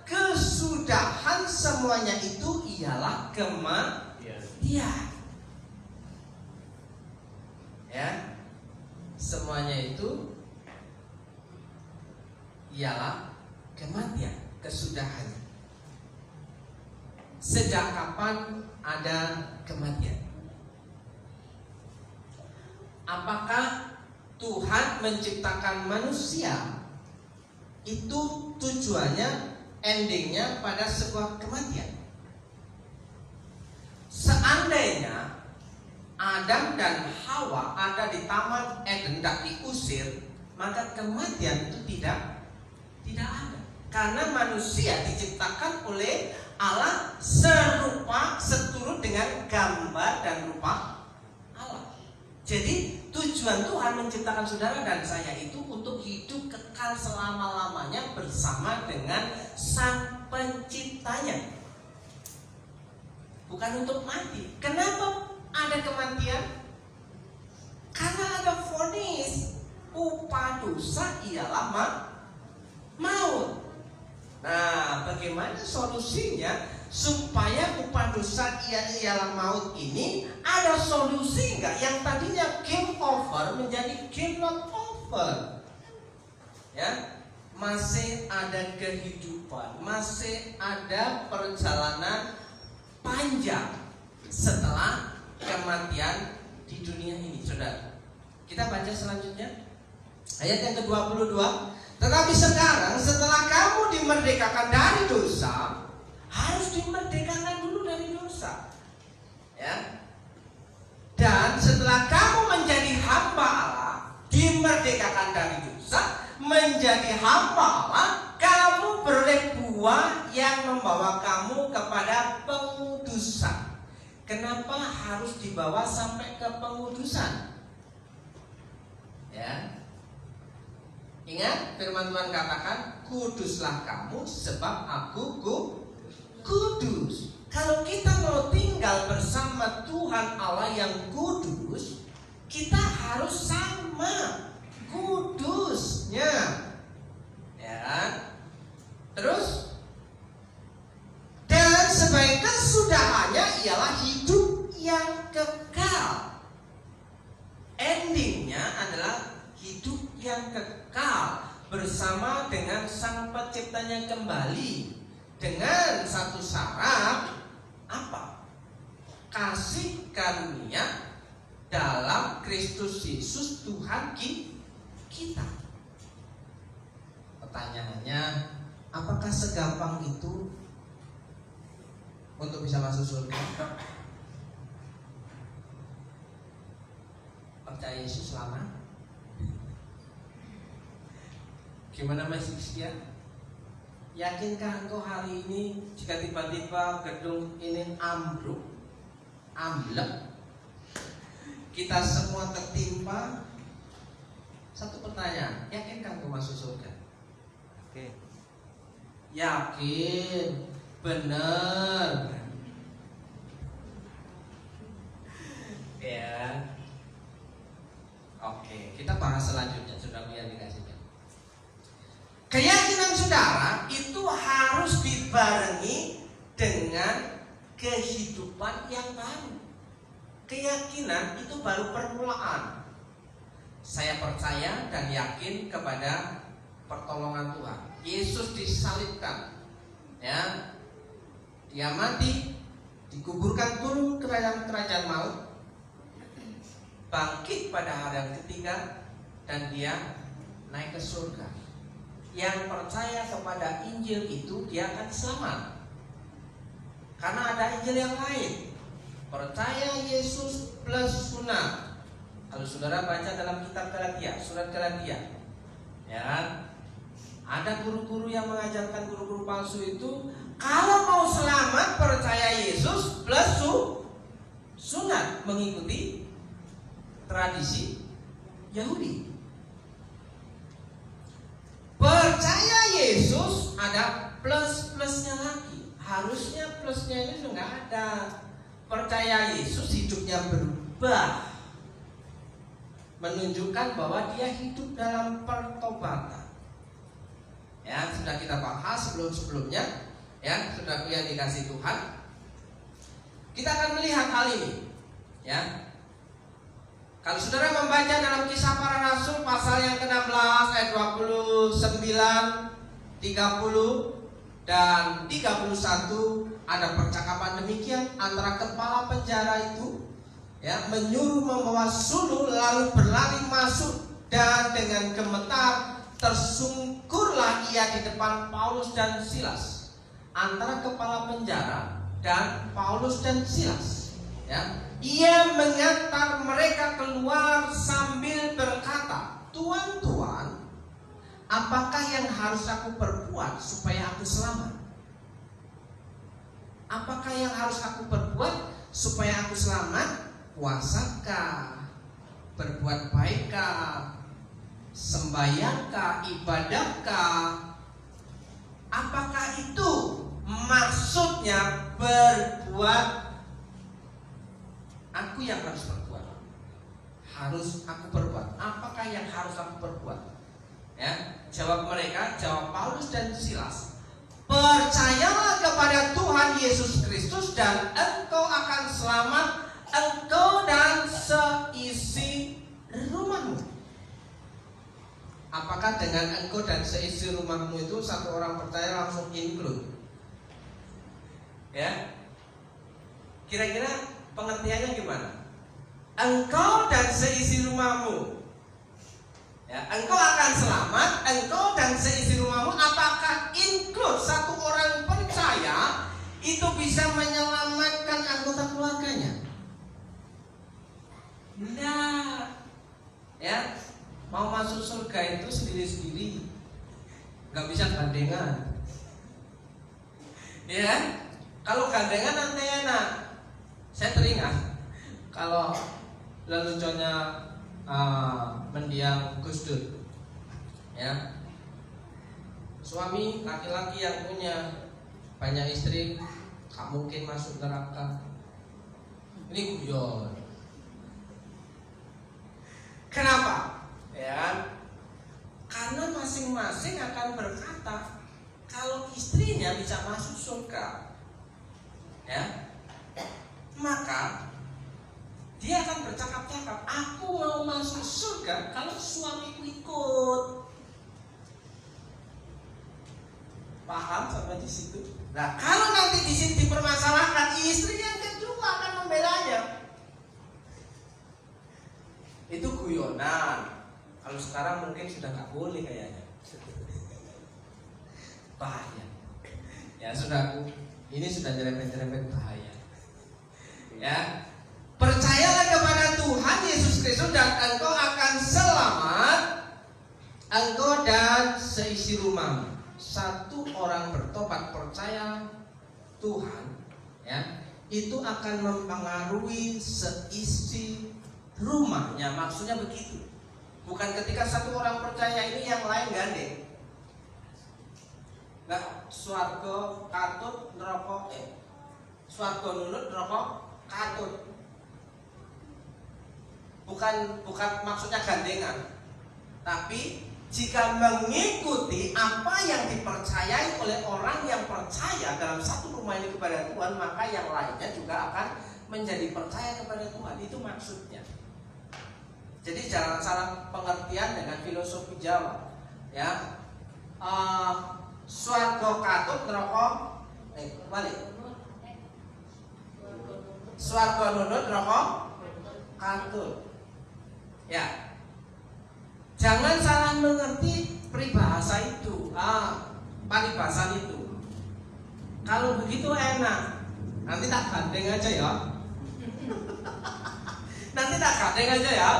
kesudahan semuanya itu ialah kematian. Ya, semuanya itu ialah kematian, kesudahan. Sejak kapan ada kematian? Apakah Tuhan menciptakan manusia itu tujuannya, endingnya pada sebuah kematian? Seandainya Adam dan Hawa ada di Taman Eden dan diusir, maka kematian itu tidak ada. Karena manusia diciptakan oleh Allah serupa, seturut dengan gambar dan rupa Allah. Jadi tujuan Tuhan menciptakan saudara dan saya itu untuk hidup kekal selama-lamanya bersama dengan Sang Penciptanya, bukan untuk mati. Kenapa ada kematian? Karena ada vonis, upah dosa ialah maut. Nah, bagaimana solusinya supaya upah dosa ialah maut ini ada solusi enggak? Yang tadinya game over menjadi game not over. Ya, masih ada kehidupan, masih ada perjalanan panjang setelah kematian di dunia ini, saudara. Kita baca selanjutnya ayat yang ke-22. Tetapi sekarang setelah kamu dimerdekakan dari dosa, harus dimerdekakan dulu dari dosa, ya. Dan setelah kamu menjadi hamba Allah, dimerdekakan dari dosa, menjadi hamba Allah, kamu beroleh buah yang membawa kamu kepada pengudusan. Kenapa harus dibawa sampai ke pengudusan? Ya. Ingat firman Tuhan katakan, kuduslah kamu sebab aku kudus. Kalau kita mau tinggal bersama Tuhan Allah yang kudus, kita harus sama kudusnya. Ya. Terus, dan sebagai kesudahannya ialah hidup yang kekal. Endingnya adalah hidup yang kekal bersama dengan Sang Penciptanya kembali, dengan satu syarat, apa? Kasih karunia dalam Kristus Yesus Tuhan kita. Pertanyaannya, apakah segampang itu untuk bisa masuk surga? Percaya Yesus lama? Gimana masih setia? Yakinkah engkau hari ini jika tiba-tiba gedung ini ambruk, amblek, kita semua tertimpa? Satu pertanyaan, yakinkah engkau masuk surga? Oke. Yakin, benar. Ya. Oke, kita bahas selanjutnya, saudara yang dikasihkan. Keyakinan saudara itu harus dibarengi dengan kehidupan yang baru. Keyakinan itu baru permulaan. Saya percaya dan yakin kepada pertolongan Tuhan. Yesus disalibkan, ya, dia mati, dikuburkan, turun ke dalam kerajaan maut, bangkit pada hari yang ketiga, dan dia naik ke surga. Yang percaya kepada Injil itu dia akan selamat. Karena ada Injil yang lain. Percaya Yesus plus sunat. Kalau saudara baca dalam kitab Galatia, surat Galatia, ya, ada guru-guru yang mengajarkan, guru-guru palsu itu Kalau mau selamat percaya Yesus plus sunat, mengikuti tradisi Yahudi. Percaya Yesus ada plus-plusnya lagi. Harusnya plusnya ini sudah nggak ada. Percaya Yesus hidupnya berubah, menunjukkan bahwa dia hidup dalam pertobatan. Ya, sudah kita bahas sebelum-sebelumnya. Ya, saudaraku yang dikasih Tuhan, kita akan melihat hal ini. Ya, kalau saudara membaca dalam Kisah Para Rasul pasal yang ke-16 ayat 29, 30 dan 31, ada percakapan demikian antara kepala penjara itu, ya, menyuruh membawa sulung lalu berlari masuk, dan dengan gemetar tersungkurlah ia di depan Paulus dan Silas. Antara kepala penjara dan Paulus dan Silas, ya, ia mengantar mereka keluar sambil berkata, "Tuan-tuan, apakah yang harus aku perbuat supaya aku selamat? Apakah yang harus aku perbuat supaya aku selamat? Puasakah? Berbuat baikkah? Sembahyangkah? Ibadatkah?" Apakah itu maksudnya berbuat? Aku yang harus berbuat. Harus aku perbuat. Apakah yang harus aku perbuat? Ya, jawab mereka, jawab Paulus dan Silas, "Percayalah kepada Tuhan Yesus Kristus dan engkau akan selamat, engkau dan seisi rumahmu." Apakah dengan engkau dan seisi rumahmu itu satu orang percaya langsung include? Ya, kira-kira pengertiannya gimana? Engkau dan seisi rumahmu, ya, engkau akan selamat, engkau dan seisi rumahmu. Apakah include satu orang percaya itu bisa menyelamatkan anggota keluarganya? Nah, ya, mau masuk surga itu sendiri-sendiri, nggak bisa gandengan. Ya, kalau gandengan nanti enak. Saya teringat kalau leluconnya mendiang Gus Dur, ya, suami laki-laki yang punya banyak istri gak mungkin masuk neraka. Ini guyon. Kenapa? Ya, karena masing-masing akan berkata kalau istrinya bisa masuk surga, ya, maka dia akan bercakap-cakap, aku mau masuk surga kalau suamiku ikut. Paham sampai di situ? Nah, kalau nanti di sini dipermasalahkan, istri yang kedua akan membelanya. Itu guyonan. Kalau sekarang mungkin sudah nggak boleh kayaknya. Bahaya. Ya, saudaraku, ini sudah nyerempet-nyerempet bahaya. Ya, percayalah kepada Tuhan Yesus Kristus dan engkau akan selamat, engkau dan seisi rumahmu. Satu orang bertobat percaya Tuhan, ya, itu akan mempengaruhi seisi rumahnya. Maksudnya begitu. Bukan ketika satu orang percaya ini yang lain gandeng. Nah, swarga katut neraka swarga nunut neraka katut. Bukan maksudnya gandengan. Tapi jika mengikuti apa yang dipercayai oleh orang yang percaya dalam satu rumah ini kepada Tuhan, maka yang lainnya juga akan menjadi percaya kepada Tuhan. Itu maksudnya. Jadi jangan salah pengertian dengan filosofi Jawa, ya. Swarga katut neraka balik. Swarga nunut neraka katut. Ya. Jangan salah mengerti peribahasa itu, paribasan itu. Kalau begitu enak. Nanti tak gandeng aja ya. Nanti tak gandeng aja ya.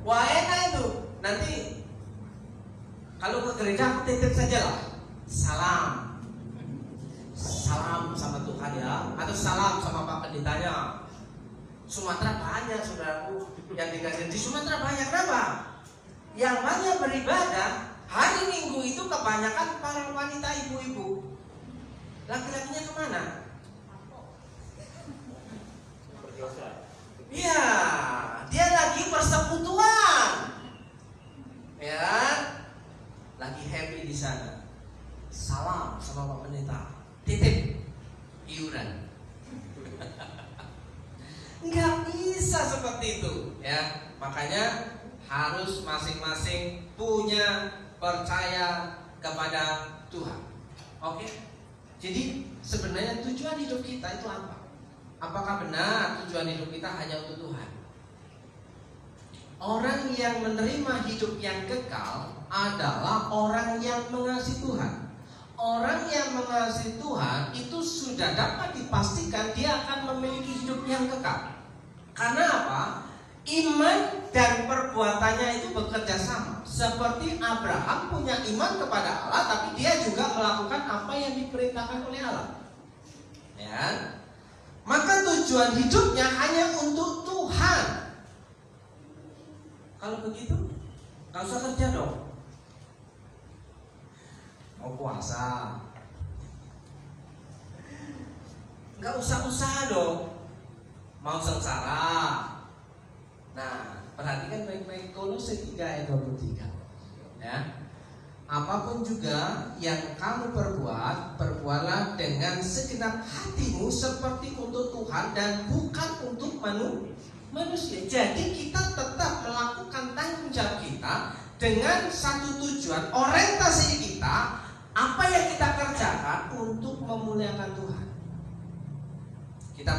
Wah, enak itu. Nanti kalau ke gereja aku titip saja lah. Salam. salam sama Tuhan ya, atau salam sama Pak Pendetanya. Sumatera banyak saudaraku yang dikasih di Sumatera banyak. Kenapa? Yang banyak beribadah hari Minggu itu kebanyakan para wanita ibu-ibu. Laki-lakinya kemana? Berdosa. Iya, dia lagi persekutuan, ya, lagi happy di sana. Salam sama Pak Pendeta, titip iuran. Nggak bisa seperti itu, ya. Makanya harus masing-masing punya percaya kepada Tuhan. Oke? Jadi sebenarnya tujuan hidup kita itu apa? Apakah benar tujuan hidup kita hanya untuk Tuhan? Orang yang menerima hidup yang kekal adalah orang yang mengasihi Tuhan. Orang yang mengasihi Tuhan itu sudah dapat dipastikan dia akan memiliki hidup yang kekal. Karena apa? Iman dan perbuatannya itu bekerja sama. Seperti Abraham punya iman kepada Allah, tapi dia juga melakukan apa yang diperintahkan oleh Allah. Ya. Maka tujuan hidupnya hanya untuk Tuhan. Kalau begitu, gak usah kerja dong. Mau puasa, gak usah usaha dong. Mau sengsara. Nah, perhatikan baik-baik Kolose 3 ayat 23. Ya. Apapun juga yang kamu perbuat, perbuatlah dengan segenap hatimu seperti untuk Tuhan dan bukan untuk manusia. Jadi kita tetap melakukan tanggung jawab kita dengan satu tujuan, orientasi kita, apa yang kita kerjakan untuk memuliakan Tuhan. Kita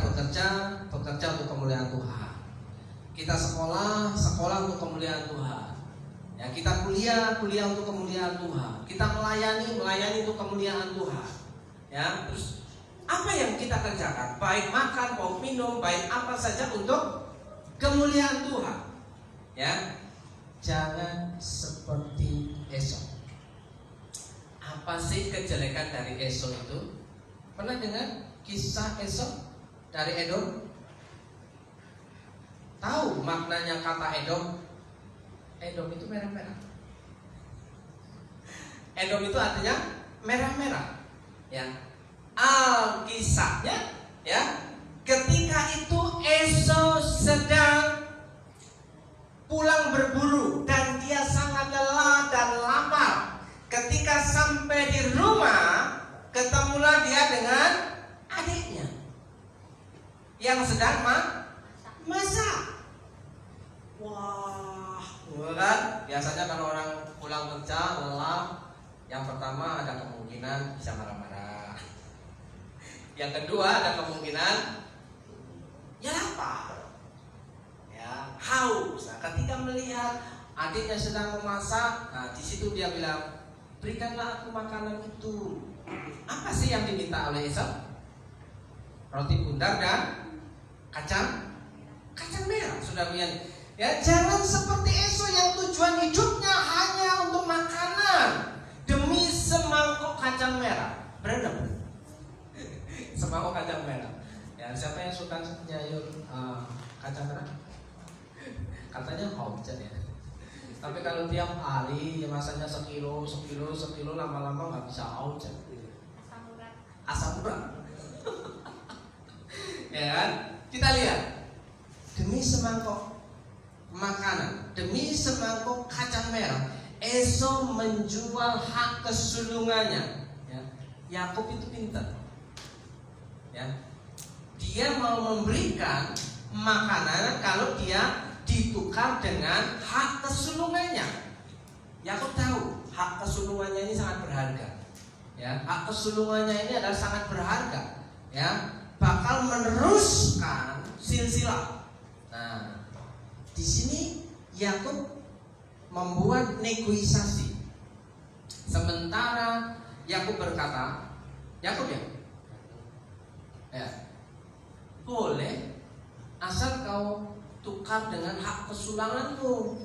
bekerja untuk kemuliaan Tuhan. Kita sekolah untuk kemuliaan Tuhan. Ya, kita kuliah untuk kemuliaan Tuhan. Kita melayani untuk kemuliaan Tuhan. Ya, terus apa yang kita kerjakan? Baik makan, mau minum, baik apa saja untuk kemuliaan Tuhan. Ya, jangan seperti Esau. Apa sih kejelekan dari Esau itu? Pernah dengar kisah Esau dari Edom? Tahu maknanya kata Edom? Edom itu merah-merah. Edom itu artinya merah-merah. Ya. Alkisahnya, ya, ketika itu Esau sedang pulang berburu dan dia sangat lelah dan lapar. Ketika sampai di rumah, ketemulah dia dengan adiknya yang sedang masak. Wah, kan? Biasanya kalau orang pulang kerja lelah, yang pertama ada kemungkinan bisa marah-marah. Yang kedua ada kemungkinan ya lapar, ya haus. Nah, ketika melihat adiknya sedang memasak, nah di situ dia bilang, berikanlah aku makanan itu. Apa sih yang diminta oleh Esau? Roti bundar dan kacang merah. Sudah punya. Ya, jangan seperti Esau yang tujuan hidupnya hanya untuk makanan demi semangkuk kacang merah. Benar? Semangkuk kacang merah. Ya, siapa yang suka nyayur kacang merah? Katanya haujan ya. Tapi kalau tiap hari ya masanya sekilo lama-lama nggak bisa haujan. Asam urat. Ya kan? Kita lihat. Demi semangkuk makanan, demi semangkuk kacang merah, Esau menjual hak kesulungannya. Ya. Yakub itu pintar. Ya. Dia mau memberikan makanan kalau dia ditukar dengan hak kesulungannya. Yakub tahu hak kesulungannya ini sangat berharga. Ya, hak kesulungannya ini adalah sangat berharga. Ya, bakal meneruskan silsilah. Nah, di sini Yakub membuat negosiasi. Sementara Yakub berkata, Yakub ya, boleh asal kau tukar dengan hak kesulunganmu.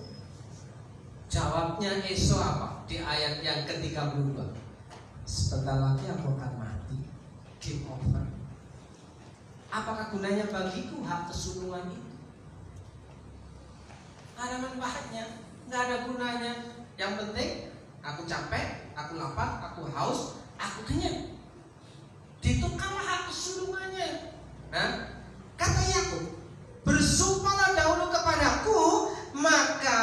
Jawabnya Esau apa? Di ayat yang ke-32. Sebentar lagi aku akan mati. game over. Apakah gunanya bagiku hak kesulungan itu? Nggak ada manfaatnya, nggak ada gunanya. Yang penting aku capek, aku lapar, aku haus, aku kenyang. Ditukarlah hak kesulungannya. Nah, kata Yakub, bersumpahlah dahulu kepadaku, maka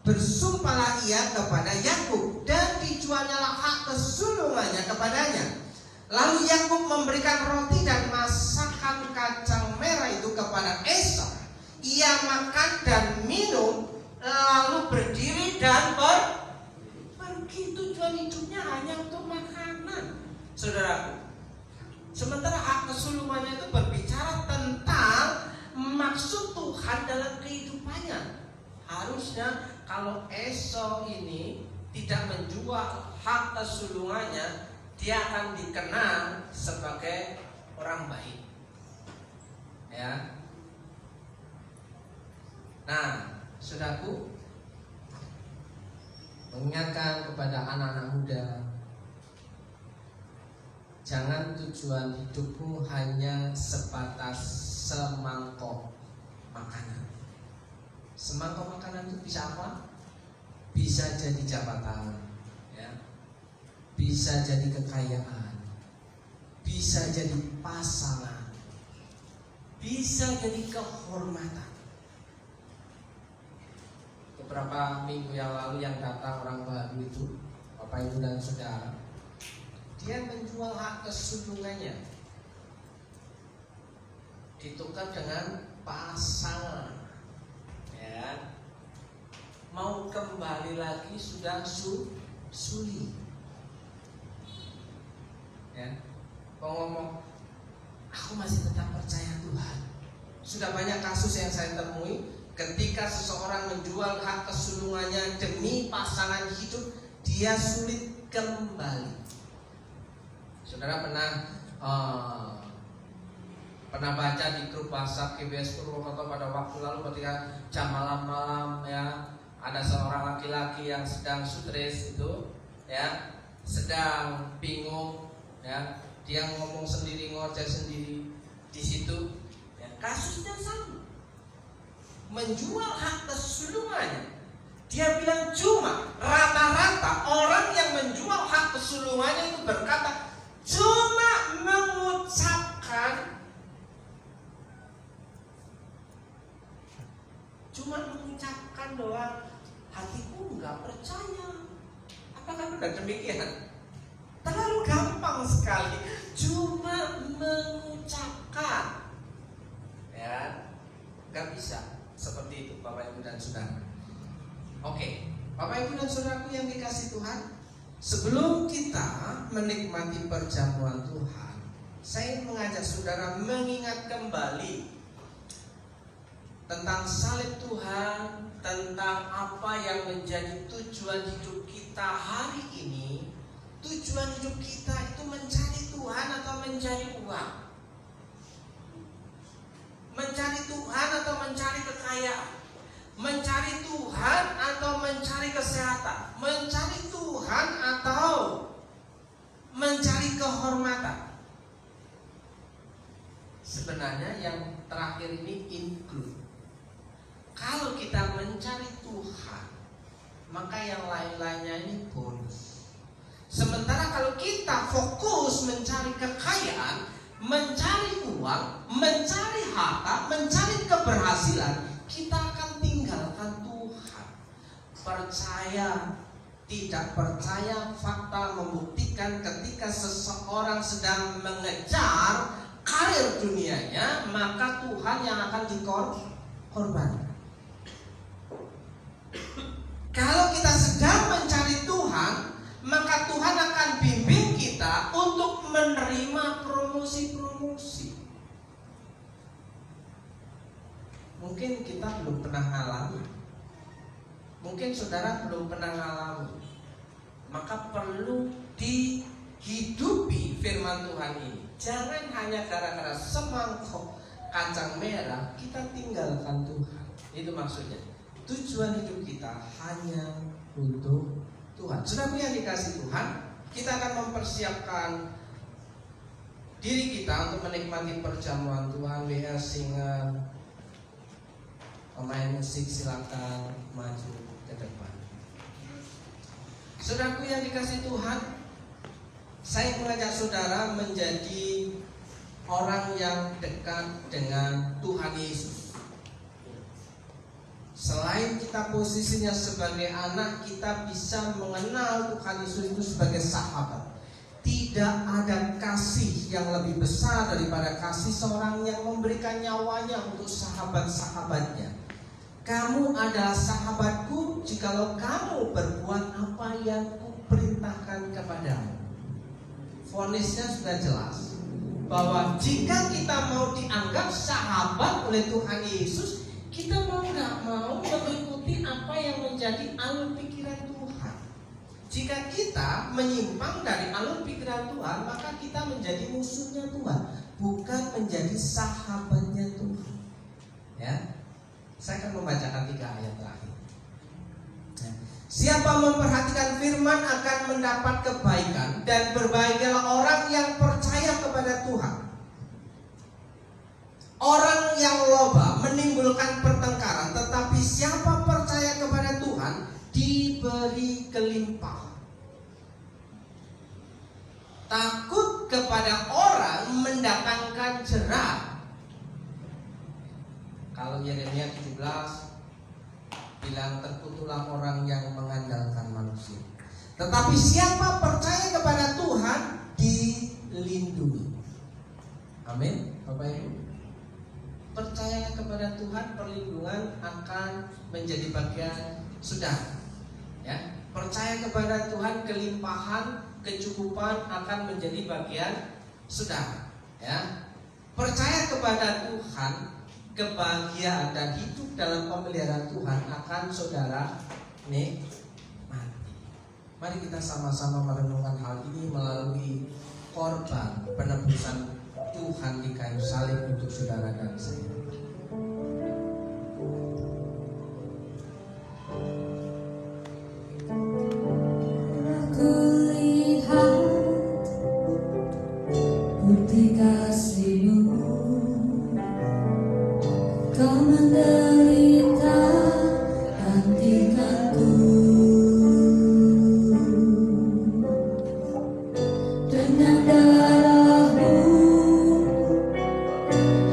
bersumpahlah ia kepada Yakub dan dijualnyalah hak kesulungannya kepadanya. Lalu Yakub memberikan roti dan masakan kacang merah itu kepada Esau. Ia makan dan minum, lalu berdiri dan pergi. Tujuan hidupnya hanya untuk makanan, saudaraku. Sementara hak kesulungannya itu berbicara tentang maksud Tuhan dalam kehidupannya. Harusnya kalau Esau ini tidak menjual hak kesulungannya, dia akan dikenal sebagai orang baik. Ya. Nah, saudaraku, mengingatkan kepada anak-anak muda, jangan tujuan hidupmu hanya sebatas semangkok makanan. Semangkok makanan itu bisa apa? Bisa jadi jabatan, ya. Bisa jadi kekayaan, bisa jadi pasangan, bisa jadi kehormatan. Beberapa minggu yang lalu yang datang orang baru itu, Bapak Ibu dan Saudara, dia menjual hak kesulungannya, ditukar dengan pasangan. Ya, mau kembali lagi sudah sulit. Ya, mau ngomong, aku masih tetap percaya Tuhan. Sudah banyak kasus yang saya temui, ketika seseorang menjual hak kesulungannya demi pasangan hidup, dia sulit kembali. Saudara pernah baca di grup WhatsApp GBS Purwokerto pada waktu lalu ketika jam malam-malam, ya, ada seorang laki-laki yang sedang stres itu, ya, sedang bingung, ya, dia ngomong sendiri, ngoceh sendiri di situ, ya, kasusnya sama, menjual hak kesulungannya. Dia bilang cuma rata-rata orang yang menjual hak kesulungannya itu berkata cuma mengucapkan doang, hatiku nggak percaya. Apakah benar demikian? Terlalu gampang sekali, cuma mengucapkan, ya, nggak bisa seperti itu, Bapak Ibu dan Saudara. Oke, Bapak Ibu dan Saudaraku yang dikasih Tuhan, sebelum kita menikmati perjamuan Tuhan, saya mengajak saudara mengingat kembali tentang salib Tuhan, tentang apa yang menjadi tujuan hidup kita hari ini. Tujuan hidup kita itu mencari Tuhan atau mencari uang? Mencari Tuhan atau mencari kekayaan? Mencari Tuhan atau mencari kesehatan? Mencari Tuhan atau mencari kehormatan? Sebenarnya yang terakhir ini include. Kalau kita mencari Tuhan, maka yang lain-lainnya ini bonus. Sementara kalau kita fokus mencari kekayaan, mencari uang, mencari harta, mencari keberhasilan, kita akan tinggalkan Tuhan. Percaya, tidak percaya, fakta membuktikan ketika seseorang sedang mengejar karir dunianya, maka Tuhan yang akan dikorbankan. Kalau kita sedang mencari Tuhan, maka Tuhan akan bimbing kita untuk menerima promosi-promosi. Mungkin kita belum pernah alami, mungkin saudara belum pernah alami, maka perlu dihidupi firman Tuhan ini. Jangan hanya gara-gara semangkok kacang merah kita tinggalkan Tuhan. Itu maksudnya. Tujuan hidup kita hanya untuk Tuhan. Saudaraku yang dikasihi Tuhan, kita akan mempersiapkan diri kita untuk menikmati perjamuan Tuhan. WR singer, pemain musik silakan maju ke depan. Saudaraku yang dikasihi Tuhan, saya mengajak saudara menjadi orang yang dekat dengan Tuhan Yesus. Selain kita posisinya sebagai anak, kita bisa mengenal Tuhan Yesus itu sebagai sahabat. Tidak ada kasih yang lebih besar daripada kasih seorang yang memberikan nyawanya untuk sahabat-sahabatnya. Kamu adalah sahabatku jikalau kamu berbuat apa yang kuperintahkan kepadamu. Vonisnya sudah jelas bahwa jika kita mau dianggap sahabat oleh Tuhan Yesus, kita mau nggak mau mengikuti apa yang menjadi alur pikiran Tuhan. Jika kita menyimpang dari alur pikiran Tuhan, maka kita menjadi musuhnya Tuhan, bukan menjadi sahabatnya Tuhan. Ya, saya akan membacakan 3 ayat terakhir. Siapa memperhatikan firman akan mendapat kebaikan, dan berbahagialah orang yang percaya kepada Tuhan. Orang yang loba menimbulkan pertengkaran, tetapi siapa percaya kepada Tuhan diberi kelimpahan. Takut kepada orang mendatangkan jerat. Kalau Yeremia 17 bilang, terkutuklah orang yang mengandalkan manusia, tetapi siapa percaya kepada Tuhan dilindungi. Amin, Bapak Ibu. Percaya kepada Tuhan, perlindungan akan menjadi bagian saudara. Ya, percaya kepada Tuhan, kelimpahan, kecukupan akan menjadi bagian saudara. Ya, percaya kepada Tuhan, kebahagiaan dan hidup dalam pemeliharaan Tuhan akan saudara nikmati. Mari kita sama-sama merenungkan hal ini melalui korban penebusan Tuhan di kayu salib untuk saudara dan saya. Aku lihat bukti kasih-Mu, Kau menderita gantikanku. Dengan darah-Mu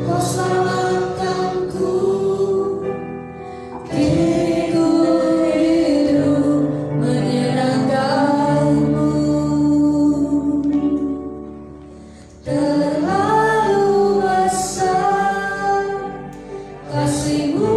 Kau selamatkanku. Diriku hidup menyenangkan-Mu. Terlalu besar kasih-Mu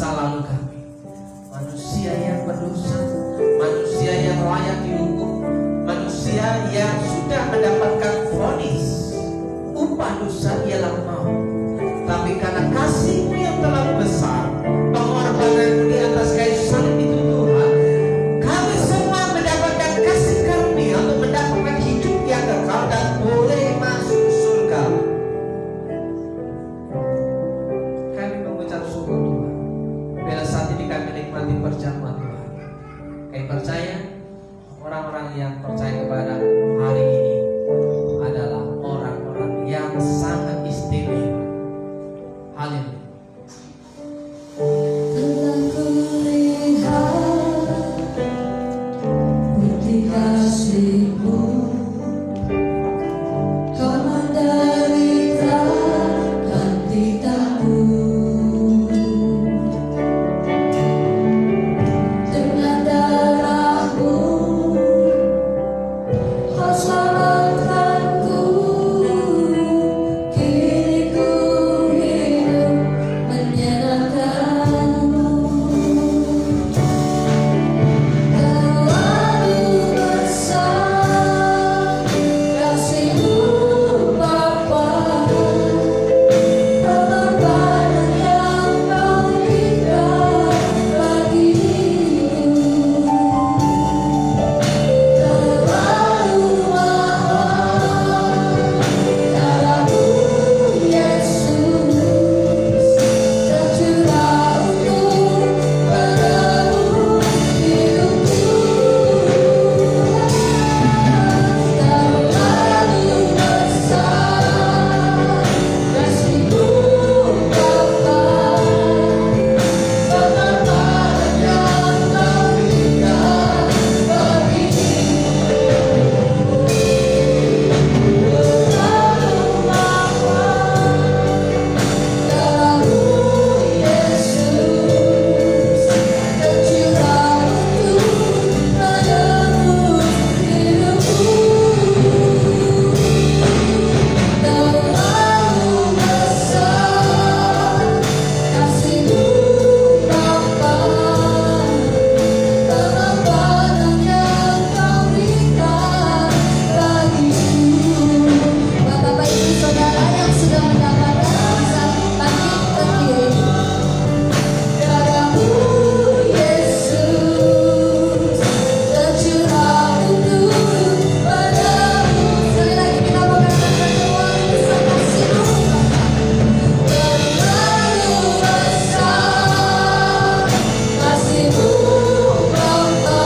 masa lalu kami. Manusia yang berdosa, manusia yang layak dihukum, manusia yang sudah mendapatkan vonis upah dosa ialah maut. Tapi karena kasih-Mu yang terlalu besar, pengorbanan-Mu di atas kayu salib itu Tuhan, kami semua mendapatkan kasih karunia untuk mendapatkan hidup yang kekal dan boleh masuk surga. Kami mengucap syukur Tuhan. Bila saat ini kami nikmati perjamuan Tuhan, kami percaya orang-orang yang percaya kepada hari ini adalah orang-orang yang sangat istimewa. Haleluya. Telah kulihat bukti kasih-Mu, Kau menderita dan ditanggung. Dengan darah-Mu Kau selamatkanku. Kini ku hidup menyenangkan-Mu. Terlalu besar kasih-Mu Bapa, pengorbanan yang Kau berikan bagiku. Terlalu mahal darah-Mu Yesus, tercurah untuk menebus hidupku. Terlalu besar kasih-Mu Bapa, pengorbanan yang Kau berikan bagiku. Terlalu mahal darah-Mu Yesus, tercurah untuk menebus hidupku. Terlalu besar kasih-Mu Bapa, pengorbanan yang Kau berikan bagiku. Bapak Ibu Saudara yang sudah mendapatkan bisa bangkit berdiri. Darah-Mu Yesus, tercurah untuk menebus. Sekali lagi kita mau katakan semua bisa kasih-Mu Bapa. Terlalu besar kasih-Mu Bapa,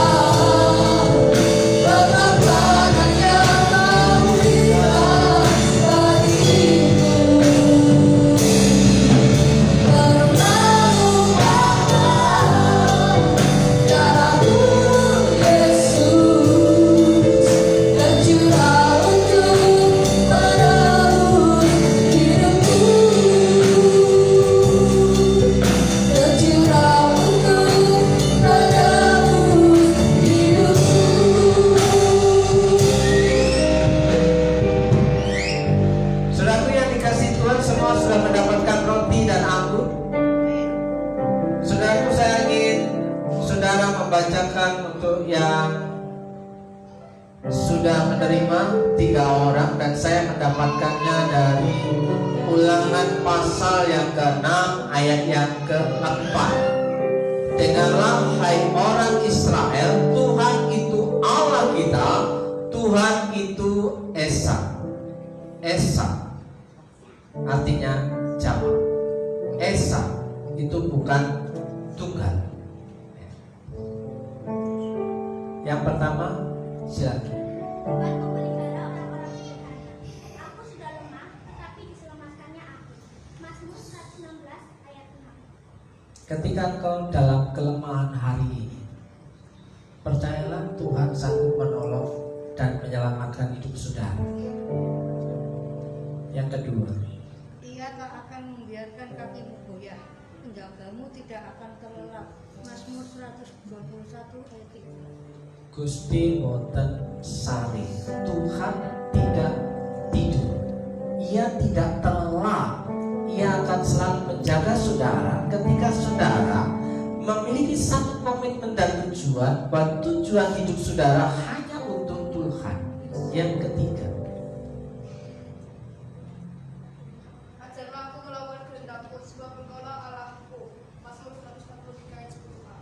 pengorbanan yang Kau berikan bagiku. Terlalu mahal darah-Mu Yesus, tercurah untuk menebus hidupku. Tercurah untuk menebus hidupku. Saudaraku yang dikasihi Tuhan, semua sudah mendapatkan roti dan anggur. Saudaraku, saya ingin saudara membacakan untuk yang sudah menerima 3 orang, dan saya mendapatkannya dari Ulangan pasal yang ke-6 ayat yang ke-4. Dengarlah hai orang Israel, Tuhan itu Allah kita, Tuhan itu Esa. Esa artinya jamak. Esa itu bukan tunggal. Yang pertama, silakan. Tuhan memelihara orang-orang yang kaya. Aku sudah lemah, tetapi diselamatkannya aku. Mazmur 116 ayat 6. Ketika kau dalam kelemahan hari ini, percayalah Tuhan sanggup menolong dan menyelamatkan hidup saudara. Yang kedua, Ia tak akan membiarkan kakimu goyah, penjagamu tidak akan terlelap. Mazmur 121 ayat 3. Gusti boten sari, Tuhan tidak tidur, Ia tidak terlelap. Ia akan selalu menjaga saudara ketika saudara memiliki satu komitmen dan tujuan, bahwa tujuan hidup saudara hanya untuk Tuhan. Yang ketiga, ajarlah aku melakukan kehendakmu, sebab engkaulah Allahku. Mazmur 143 ayat 10a.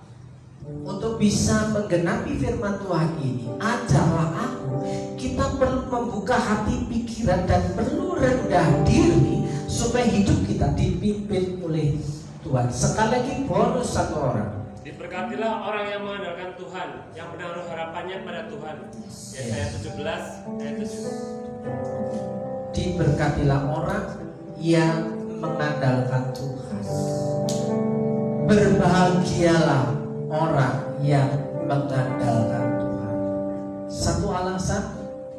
untuk bisa menggenapi firman Tuhan ini, ajarlah aku, kita perlu membuka hati, pikiran, dan perlu rendah diri supaya hidup kita dipimpin oleh Tuhan. Sekali lagi bonus satu orang. Diberkatilah orang yang mengandalkan Tuhan, yang menaruh harapannya pada Tuhan. Yesaya 17 ayat 7. Diberkatilah orang yang mengandalkan Tuhan. Berbahagialah orang yang mengandalkan Tuhan. Satu alasan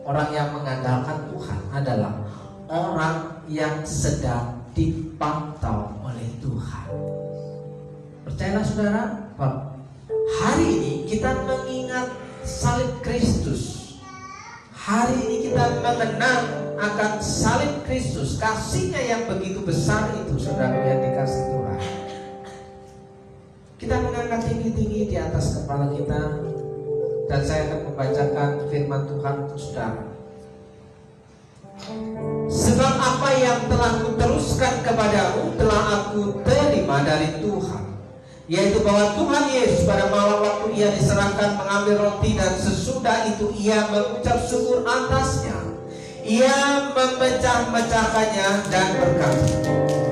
orang yang mengandalkan Tuhan adalah orang yang sedang dipantau oleh Tuhan. Percayalah saudara, hari ini kita mengingat salib Kristus. Hari ini kita mengenang akan salib Kristus, kasihnya yang begitu besar itu, saudara yang dikasih Tuhan. Kita mengangkat tinggi-tinggi di atas kepala kita, dan saya akan membacakan firman Tuhan untuk saudara. Sebab apa yang telah kuteruskan kepadamu telah aku terima dari Tuhan, yaitu bahwa Tuhan Yesus pada malam waktu ia diserahkan mengambil roti, dan sesudah itu ia mengucap syukur atasnya. Ia memecah-mecahkannya dan berkata,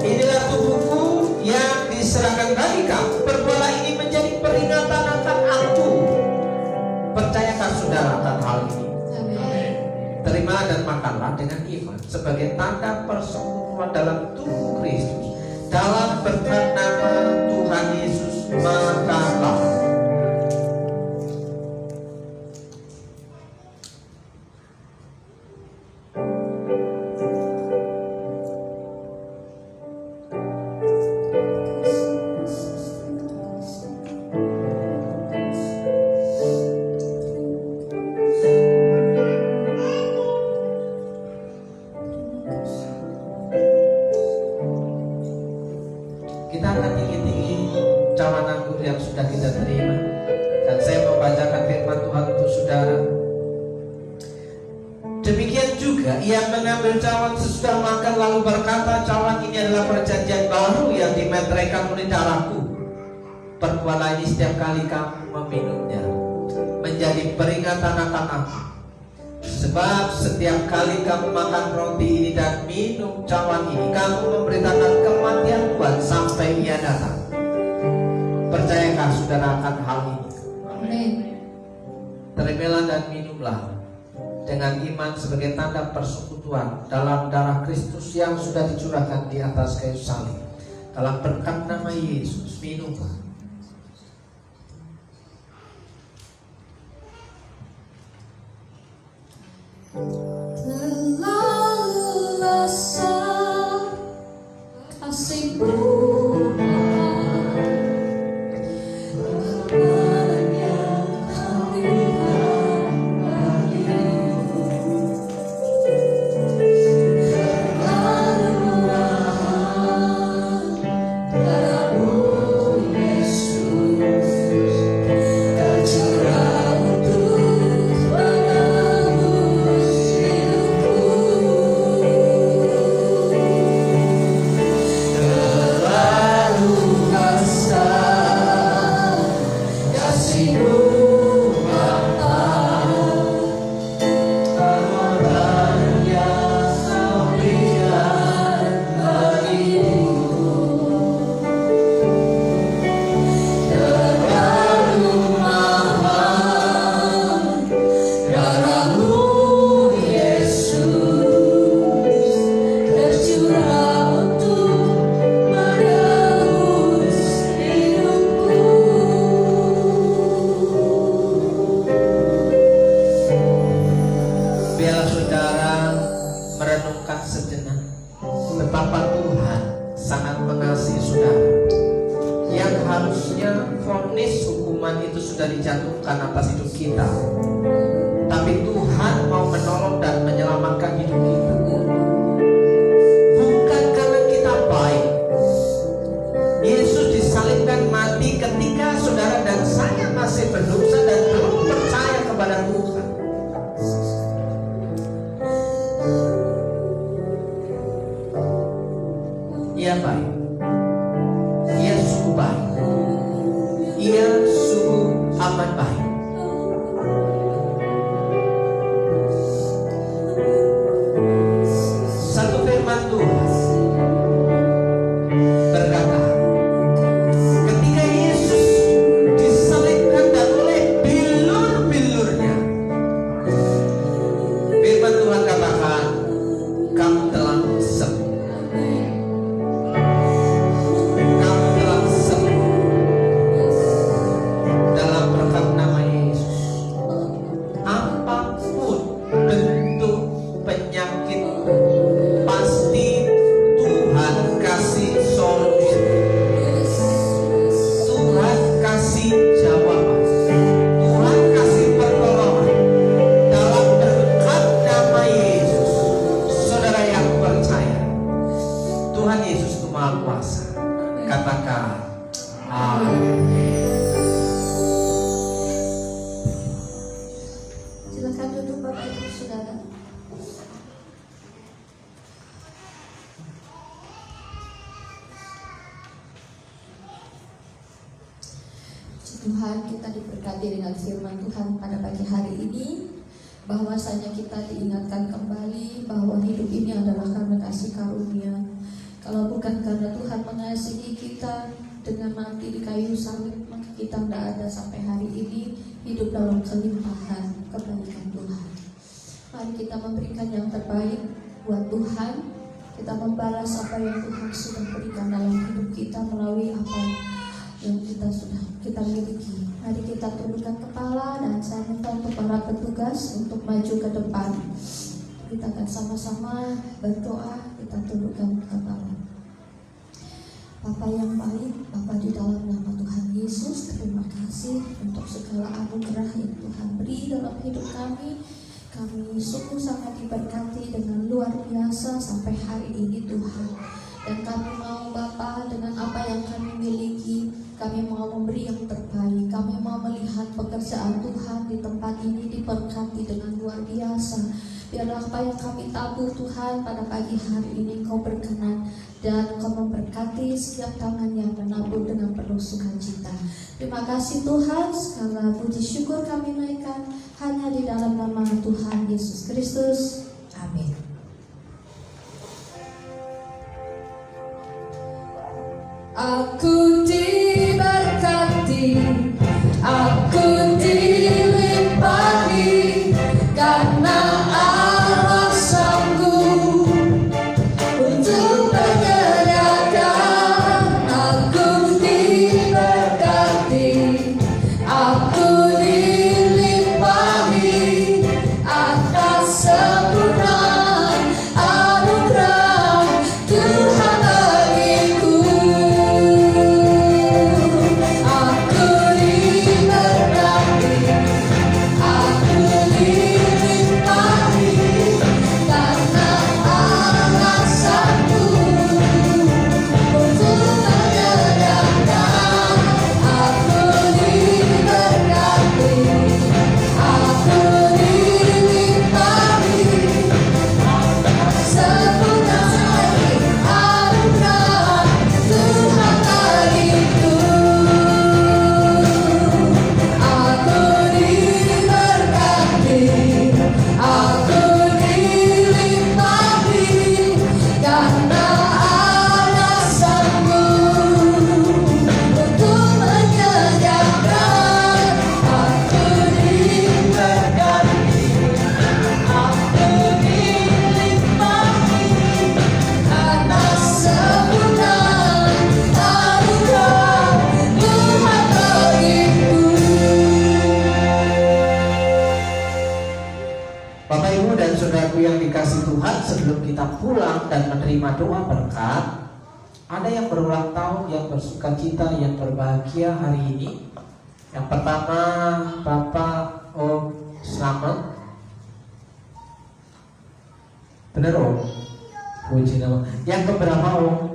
inilah tubuhku yang diserahkan bagi kamu. Perbuatlah ini menjadi peringatan akan aku. Percayakah saudara akan hal ini? Amin. Terimalah dan makanlah dengan iman sebagai tanda persekutuan dalam tubuh Kristus. Dalam berkat nama Tuhan Yesus, makanlah. Kita akan tinggi-tinggi cawan anggur yang sudah kita terima, dan saya membacakan firman Tuhan untuk saudara. Demikian juga ia mengambil cawan sesudah makan lalu berkata, cawan ini adalah perjanjian baru yang dimeteraikan oleh darahku. Perbuatlah ini setiap kali kamu meminumnya menjadi peringatan akan aku. Sebab setiap kali kamu makan roti ini dan minum cawan ini, kamu memberitakan kematian Tuhan sampai ia datang. Percayakah saudara akan hal ini? Amin. Terimalah dan minumlah dengan iman sebagai tanda persekutuan dalam darah Kristus yang sudah dicurahkan di atas kayu salib. Dalam berkat nama Yesus, minumlah. Terlalu besar kasih-Mu, Tuhan yang Kau berikan bagiku. Terlalu mahal darah-Mu Yesus, tercurah untuk menebus hidupku. Terlalu besar kasih-Mu Bapa, pengorbanan yang Kau berikan bagiku. Terlalu mahal darah-Mu Yesus, tercurah untuk menebus hidupku. Biarlah saudara merenungkan sejenak betapa Tuhan sangat mengasihi saudara, yang harusnya vonis hukuman itu sudah dijatuhkan atas hidup kita, tapi Tuhan mau menolong dan menyelamatkan hidup kita. Bukan karena kita baik. Yesus disalibkan mati ketika saudara Ia baik. Ia sungguh baik. Ia sungguh amat baik. Satu firman Tuhan berkata, ketika Yesus disalibkan dan oleh bilur-bilurnya, firman Tuhan katakan, kamu telah sembuh. Kamu telah sembuh dalam berkat nama Yesus. Apapun bentuk penyakit, pasti Tuhan kasih solusi. Tuhan kasih jawaban. Tuhan kasih pertolongan dalam berkat nama Yesus. Saudara yang percaya, Tuhan Yesus itu Maha Kuasa. Katakan amin. Silakan duduk Bapak Ibu Saudara. Puji Tuhan, kita diberkati dengan firman Tuhan pada pagi hari ini, bahwasanya kita diingatkan kembali bahwa hidup ini adalah karena kasih karunia. Kalau bukan karena Tuhan mengasihi kita dengan mati di kayu salib, maka kita tidak ada sampai hari ini hidup dalam kelimpahan kebaikan Tuhan. Mari kita memberikan yang terbaik buat Tuhan. Kita membalas apa yang Tuhan sudah berikan dalam hidup kita melalui apa yang kita miliki. Mari kita tundukkan kepala dan saya minta untuk para petugas untuk maju ke depan. Kita akan sama-sama berdoa. Kita tundukkan kepala. Bapa yang baik, Bapa di dalam nama Tuhan Yesus, terima kasih untuk segala anugerah yang Tuhan beri dalam hidup kami. Kami sungguh sangat diberkati dengan luar biasa sampai hari ini Tuhan. Dan kami mau Bapa dengan apa yang kami miliki, kami mau memberi yang terbaik. Kami mau melihat pekerjaan Tuhan di tempat ini diberkati dengan luar biasa. Biarlah apa yang kami tabur Tuhan pada pagi hari ini Engkau berkenan dan Engkau memberkati setiap tangan yang menabur dengan penuh sukacita. Terima kasih Tuhan, segala puji syukur kami naikkan hanya di dalam nama Tuhan Yesus Kristus. Amin. Aku diberkati, aku dilimpahi, karena Allah sanggup untuk menyediakan. Aku diberkati, aku dilimpahi atas sempurna anugerah Tuhan bagiku. Aku diberkati, aku dilimpahi, karena Allah sanggup untuk menyediakan. Aku diberkati, aku dilimpahi sempurna anugerah Tuhan bagiku. Aku diberkati, aku dilimpahi, karena Allah sanggup untuk menyediakan. Aku diberkati, aku dilimpahi atas sempurna anugerah Tuhan bagiku. Bapak Ibu dan saudaraku yang dikasih Tuhan, sebelum kita pulang dan menerima doa berkat, ada yang berulang tahun, yang bersukacita, yang berbahagia hari ini. Yang pertama Bapak Om Slamet. Benar Om? Puji nama. Yang keberapa Om?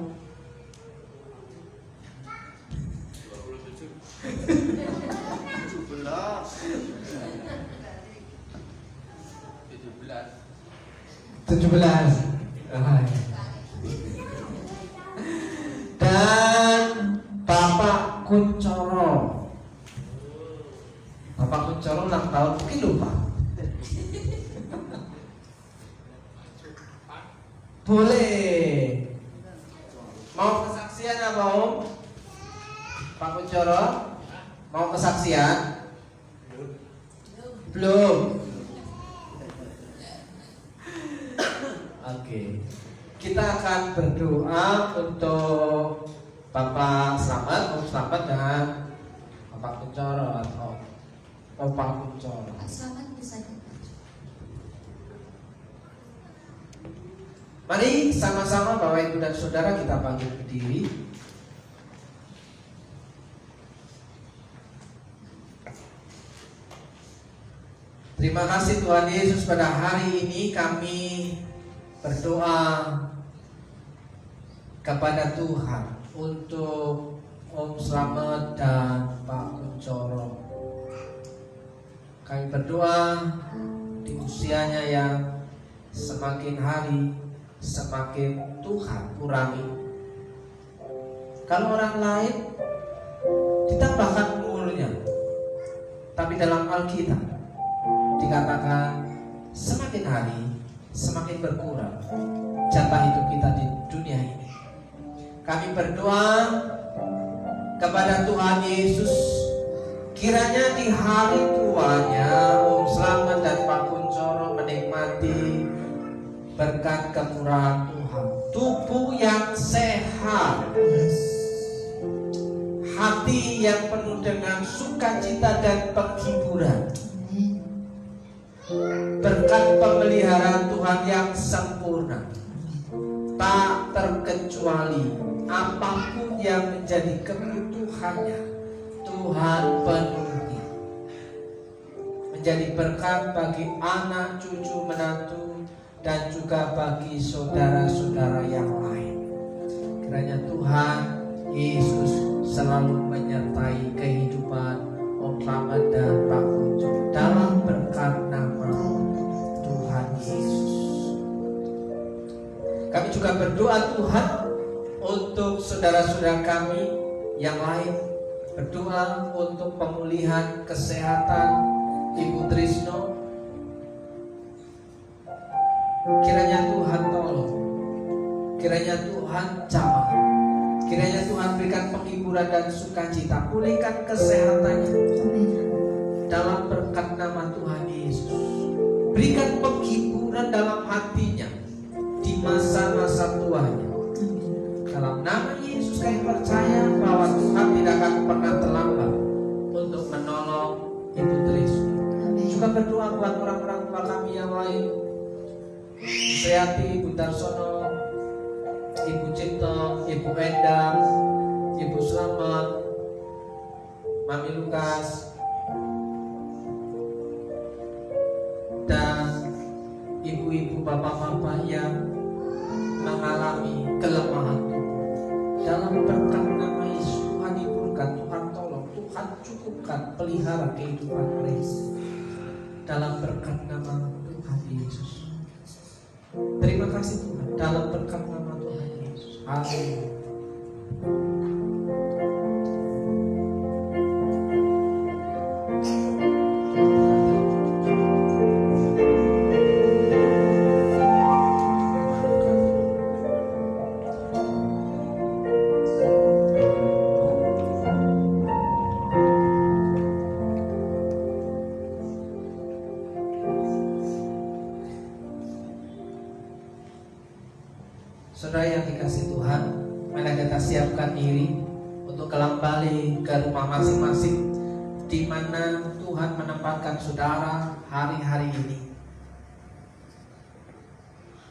17. dan Bapak Kuncoro. Bapak Kuncoro ulang tahun, mungkin lupa. Boleh. Mau kesaksian apa Om? Pak Kuncoro mau kesaksian? Belum. Oke. Kita akan berdoa untuk Bapak Slamet, Om Slamet dan Bapak Kuncoro atau Bapak Kuncoro. Pak Slamet bisa kita. Mari sama-sama Bapak Ibu dan Saudara kita bangkit berdiri. Terima kasih Tuhan Yesus, pada hari ini kami berdoa kepada Tuhan untuk Om Slamet dan Pak Kuncoro. Kami berdoa di usianya yang semakin hari semakin Tuhan kurangi. Kalau orang lain ditambahkan umurnya, tapi dalam Alkitab dikatakan semakin hari semakin berkurang jatah hidup kita di dunia ini. Kami berdoa kepada Tuhan Yesus, kiranya di hari tuanya Om Slamet dan Pak Kuncoro menikmati berkat kemurahan Tuhan, tubuh yang sehat, hati yang penuh dengan sukacita dan penghiburan, berkat pemeliharaan Tuhan yang sempurna, tak terkecuali apapun yang menjadi kebutuhannya, Tuhan penuhi, menjadi berkat bagi anak, cucu, menantu, dan juga bagi saudara-saudara yang lain. Kiranya Tuhan Yesus selalu menyertai kehidupan Om Slamet dan Pak Kuncoro dalam berkat nama Tuhan Yesus. Kami juga berdoa Tuhan untuk saudara-saudara kami yang lain. Berdoa untuk pemulihan kesehatan Ibu Trisno. Kiranya Tuhan tolong, kiranya Tuhan jamah, kiranya Tuhan berikan penghiburan dan sukacita, pulihkan kesehatannya dalam berkat nama Tuhan Yesus. Berikan penghiburan dalam hatinya di masa-masa tuanya. Dalam nama Yesus kami percaya bahwa Tuhan tidak akan pernah terlambat untuk menolong Ibu Trisno. Juga berdoa buat orang-orang tua kami yang lain, Seyati, Ibu Darsono, Ibu Cipto, Ibu Endang, Ibu Slamet, Mami Lukas, dan ibu-ibu bapak-bapak yang mengalami kelemahan tubuh. Dalam berkat nama Yesus, Tuhan hiburkan, Tuhan tolong, Tuhan cukupkan, pelihara kehidupan mereka. Dalam berkat nama Tuhan Yesus. Terima kasih Tuhan, dalam berkat nama Tuhan Yesus. Amin. Saudara yang dikasih Tuhan, mari kita siapkan diri untuk kembali ke rumah masing-masing di mana Tuhan menempatkan saudara hari-hari ini.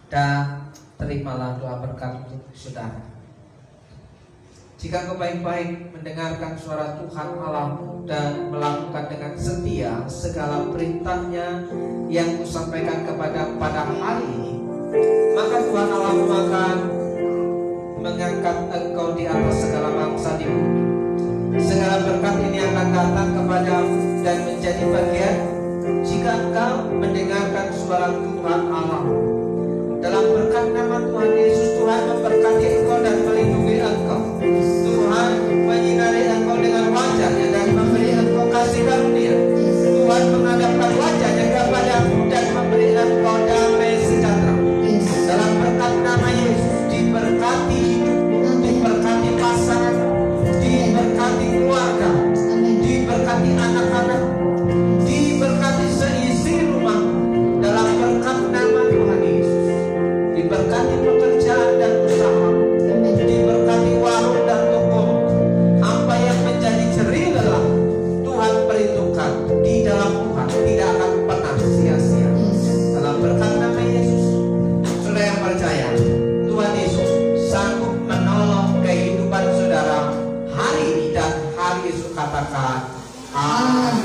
Dan terimalah doa berkat untuk saudara. Jika kau baik-baik mendengarkan suara Tuhan Allahmu dan melakukan dengan setia segala perintahnya yang kusampaikan pada hari ini, maka Tuhan Allahmu akan mengangkat engkau di atas segala bangsa di bumi. Segala berkat ini akan datang kepadamu dan menjadi bagian jika engkau mendengarkan suara Tuhan Allahmu. Dalam berkat nama Tuhan Yesus, Tuhan memberkati engkau dan melindungi engkau. Amin.